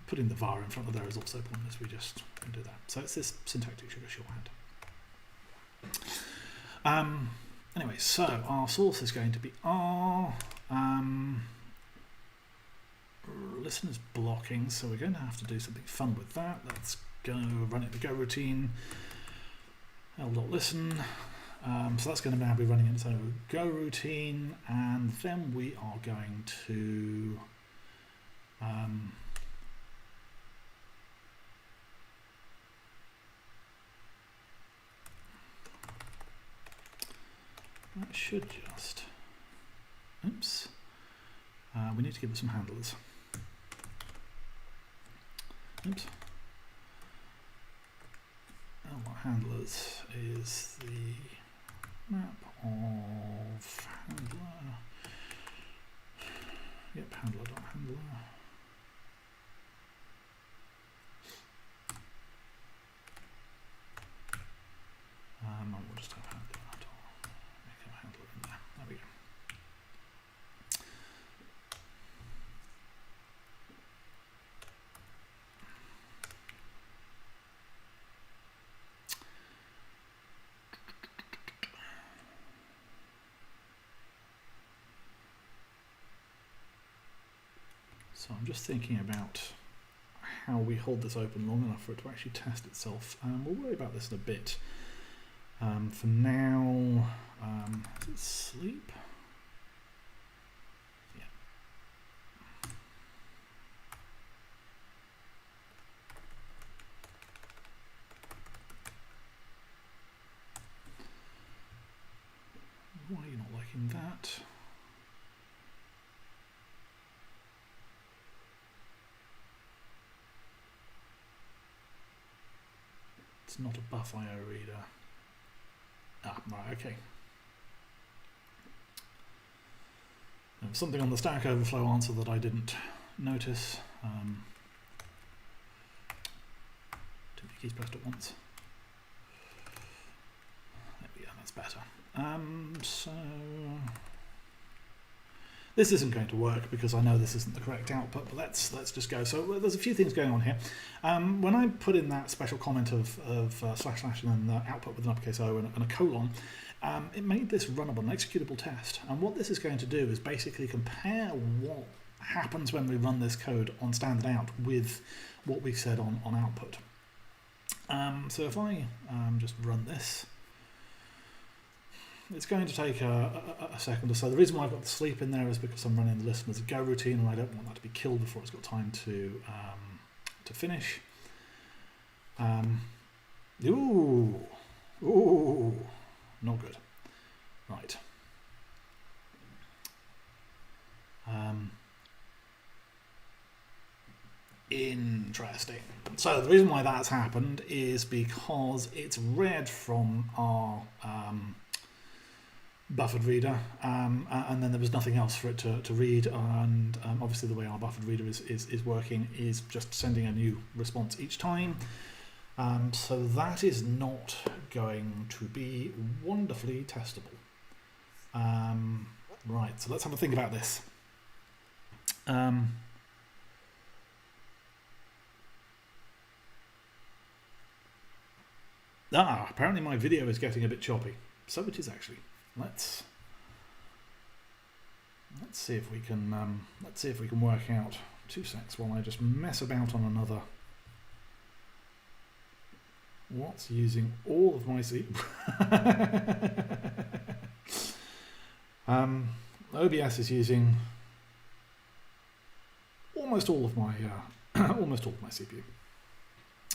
A: putting the var in front of there is also pointless. We just do that. So it's this syntactic sugar shorthand. Anyway, so our source is going to be R. Listener's blocking, so we're going to have to do something fun with that. Let's go run it the Go routine. L.listen. So that's going to now be running its own Go routine, and then we are going to that should just, oops, we need to give it some handlers. Oops. And what handlers is the map of handler. Yep, handler.handler. And we'll just have handler. Make a handler in there. There we go. So I'm just thinking about how we hold this open long enough for it to actually test itself. We'll worry about this in a bit. For now, is it sleep? Yeah. Why are you not liking that? It's not a buff IO reader. Ah, right, okay. Something on the Stack Overflow answer that I didn't notice. Too many keys pressed at once. There we go, that's better. So this isn't going to work because I know this isn't the correct output, but let's just go. So there's a few things going on here. When I put in that special comment of // and then the output with an uppercase O and a colon, it made this runnable, an executable test. And what this is going to do is basically compare what happens when we run this code on standard out with what we've said on output. So if I just run this, it's going to take a second or so. The reason why I've got the sleep in there is because I'm running the listen as a go routine, and I don't want that to be killed before it's got time to finish. Ooh, not good. Right. Interesting. So the reason why that's happened is because it's read from our buffered reader, and then there was nothing else for it to read, and obviously the way our buffered reader is working is just sending a new response each time. So that is not going to be wonderfully testable. Right, so let's have a think about this. Apparently my video is getting a bit choppy. So it is actually. Let's see if we can work out 2 secs while I just mess about on another. What's using all of my OBS is using almost all of my CPU.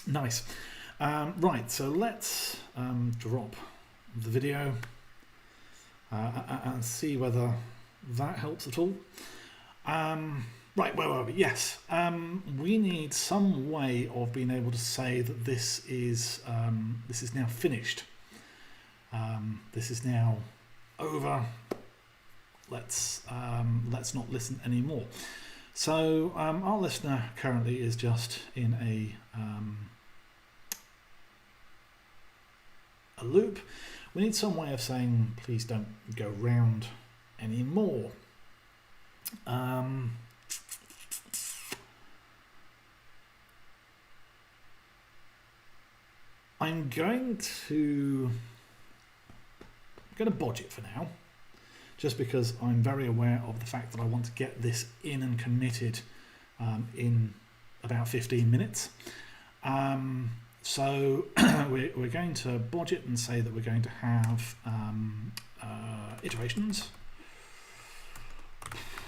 A: Nice. Right, so let's drop the video and see whether that helps at all. Right, where were we? Yes, we need some way of being able to say that this is now finished. This is now over. Let's not listen anymore. So our listener currently is just in a loop. We need some way of saying please don't go round anymore. I'm going to bodge it for now, just because I'm very aware of the fact that I want to get this in and committed in about 15 minutes. So we're going to bodge it and say that we're going to have iterations,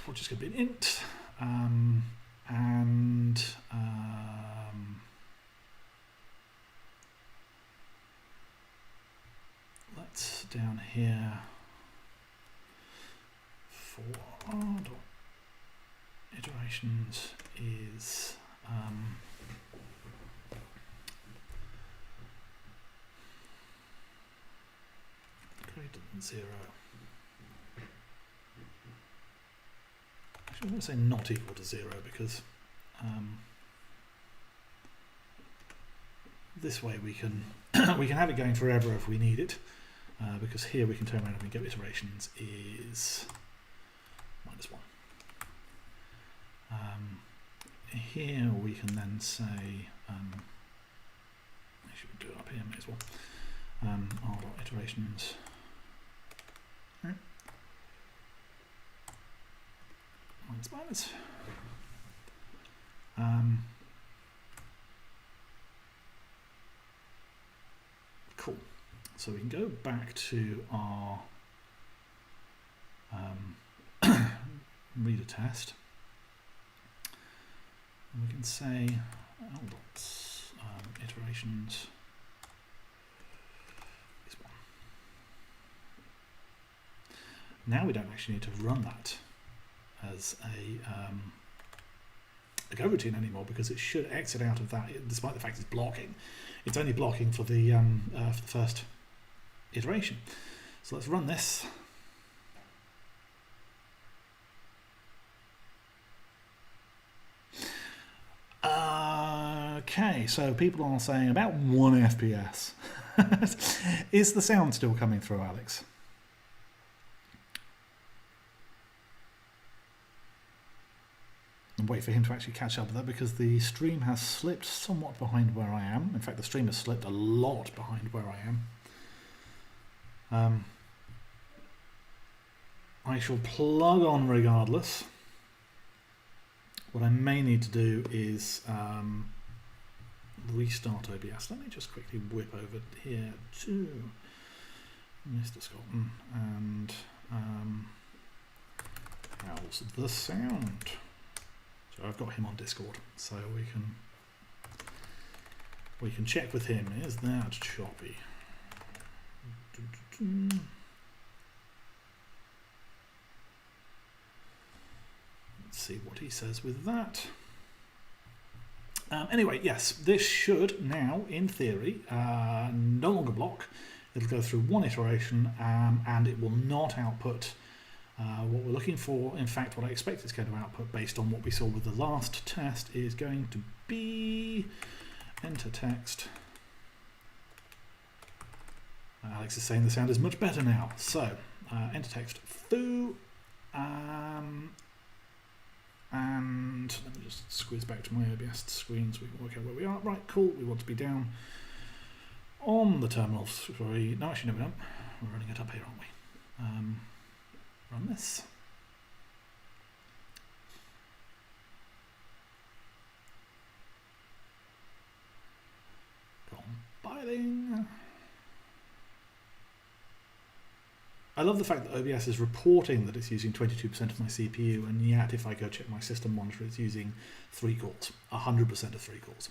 A: which is going to be an int, and let's down here for our iterations is greater than 0. Actually, I'm going to say not equal to 0 because this way we can we can have it going forever if we need it, because here we can turn around and we get iterations is -1. Here we can then say actually we'll do it up here, may as well. R dot iterations minus. Cool. So we can go back to our reader test, and we can say iterations is 1. Now we don't actually need to run that as a go routine anymore, because it should exit out of that, despite the fact it's blocking. It's only blocking for the first iteration. So let's run this. Okay, so people are saying about 1 FPS. Is the sound still coming through, Alex? And wait for him to actually catch up with that, because the stream has slipped somewhat behind where I am. In fact, the stream has slipped a lot behind where I am. I shall plug on regardless. What I may need to do is restart OBS. Let me just quickly whip over here to Mr. Scotton, and how's the sound? So I've got him on Discord, so we can check with him. Is that choppy? Let's see what he says with that. Anyway, yes, this should now, in theory, no longer block. It'll go through one iteration and it will not output what we're looking for. In fact, what I expect it's going to output based on what we saw with the last test is going to be enter text. Alex is saying the sound is much better now. So, enter text foo. And let me just squeeze back to my OBS screen so we can work out where we are. Right, cool. We want to be down on the terminal. Sorry, no, actually, no, we don't. We're running it up here, aren't we? Run this. Compiling. I love the fact that OBS is reporting that it's using 22% of my CPU, and yet if I go check my system monitor, it's using 3 cores, 100% of 3 cores,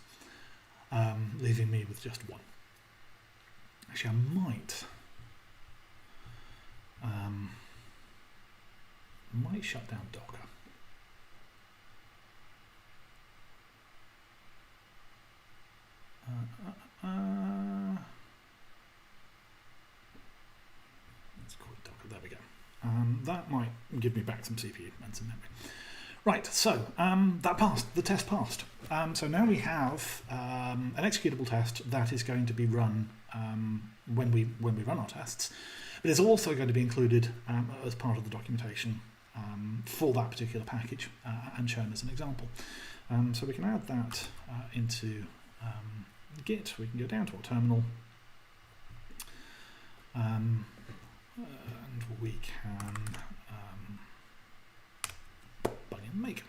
A: leaving me with just 1. Actually, I might shut down Docker. Let's call it Docker. There we go. That might give me back some CPU and some memory. Right, so that passed. The test passed. So now we have an executable test that is going to be run when we run our tests. But it's also going to be included as part of the documentation for that particular package and shown as an example. So we can add that into Git. We can go down to our terminal. And we can bung in make.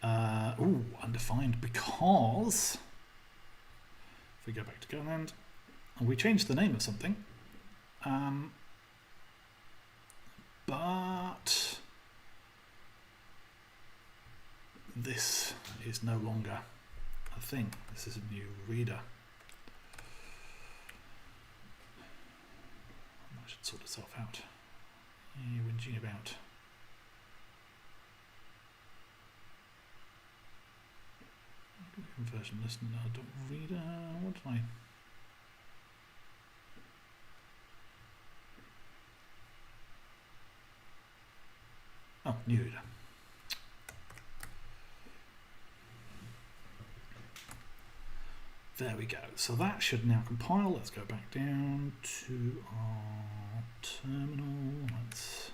A: Undefined, because if we go back to GoLang and we change the name of something, but this is no longer a thing. This is a new reader. That should sort itself out. You're whinging about. Conversion listener, dot reader. What did I? Oh, new reader. There we go. So that should now compile. Let's go back down to our terminal. Let's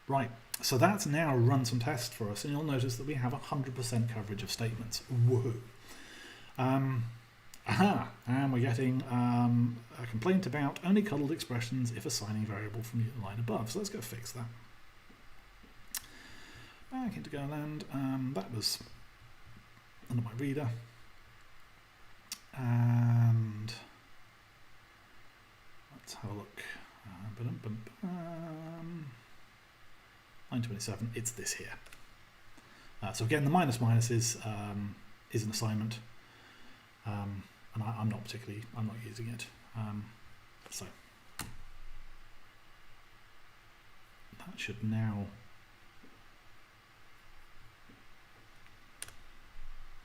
A: right. So that's now run some tests for us, and you'll notice that we have 100% coverage of statements. Woohoo! And we're getting a complaint about only cuddled expressions if assigning variable from the line above. So let's go fix that. Back into GoLang. That was under my reader. And let's have a look. Line 27, it's this here. So again, the minus is an assignment. And I'm not using it. So that should now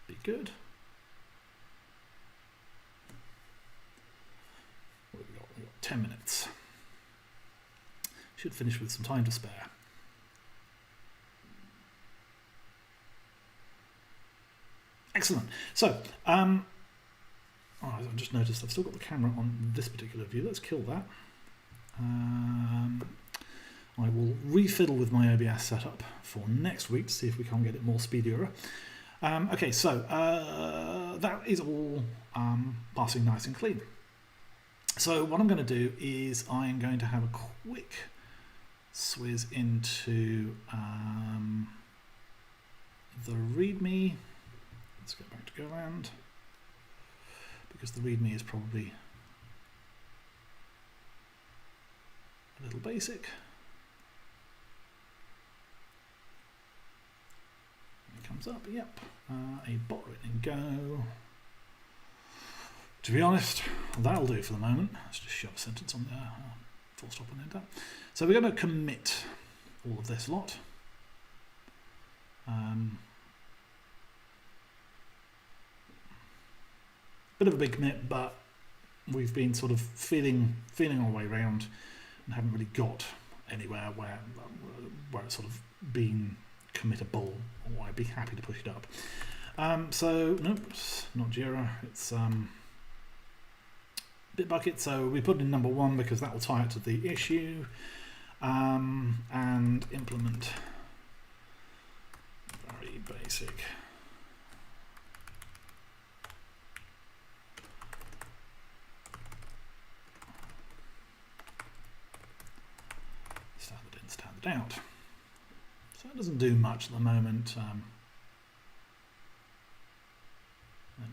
A: be good. What have we got? We've got 10 minutes. Should finish with some time to spare. Excellent. So, I've just noticed I've still got the camera on this particular view. Let's kill that. I will refiddle with my OBS setup for next week to see if we can get it more speedier. Okay, so that is all passing nice and clean. So what I'm going to do is I'm going to have a quick swizz into the README. Let's go back to GoLang, because the README is probably a little basic. It comes up, yep. A bot written in Go. To be honest, that'll do for the moment. Let's just shove a sentence on there, full stop on the end. So we're going to commit all of this lot. Bit of a big commit, but we've been sort of feeling our way around and haven't really got anywhere where it's sort of been committable, or I'd be happy to push it up. So nope, it's not Jira, it's Bitbucket. So we put in number 1 because that will tie it to the issue, and implement very basic. Standard in, standard out. So it doesn't do much at the moment. There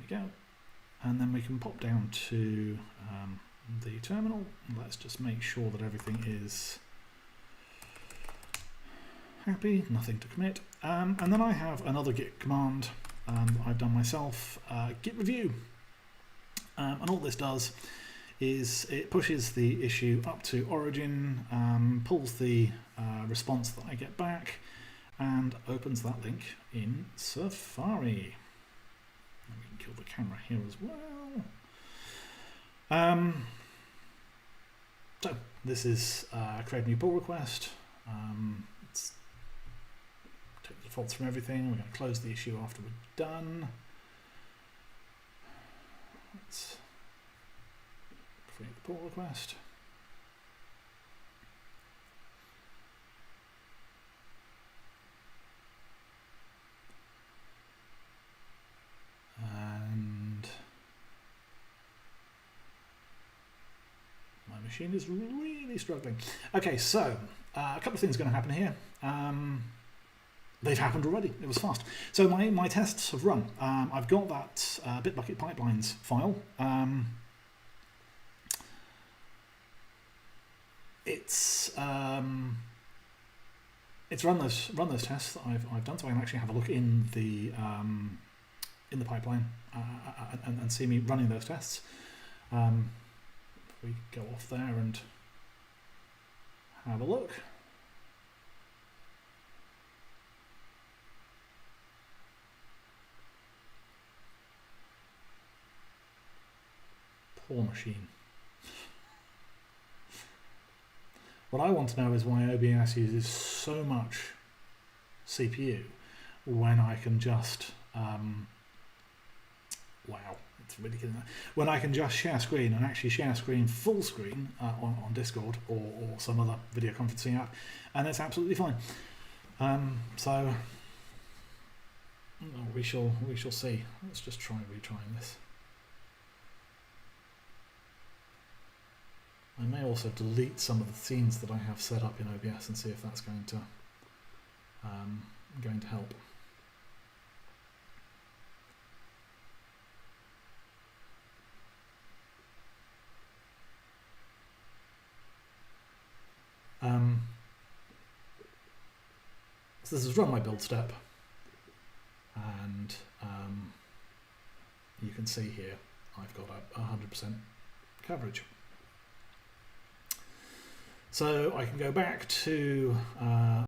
A: we go. And then we can pop down to the terminal. Let's just make sure that everything is happy, nothing to commit. And then I have another git command I've done myself, git review. And all this does is it pushes the issue up to origin, pulls the response that I get back, and opens that link in Safari. And we can kill the camera here as well. So this is create a new pull request. Let's take the defaults from everything. We're going to close the issue after we're done. Let's create the pull request. And my machine is really struggling. Okay, so a couple of things are going to happen here. They've happened already. It was fast. So my tests have run. I've got that Bitbucket pipelines file. It's run those tests that I've done, so I can actually have a look in the pipeline and see me running those tests. If we go off there and have a look. Poor machine. What I want to know is why OBS uses so much CPU when I can just wow, it's really getting that. When I can just share screen and actually share screen full screen on Discord or some other video conferencing app, and it's absolutely fine. So we shall see. Let's just try retrying this. I may also delete some of the scenes that I have set up in OBS and see if that's going to help. So this has run my build step, and you can see here I've got 100% coverage. So I can go back to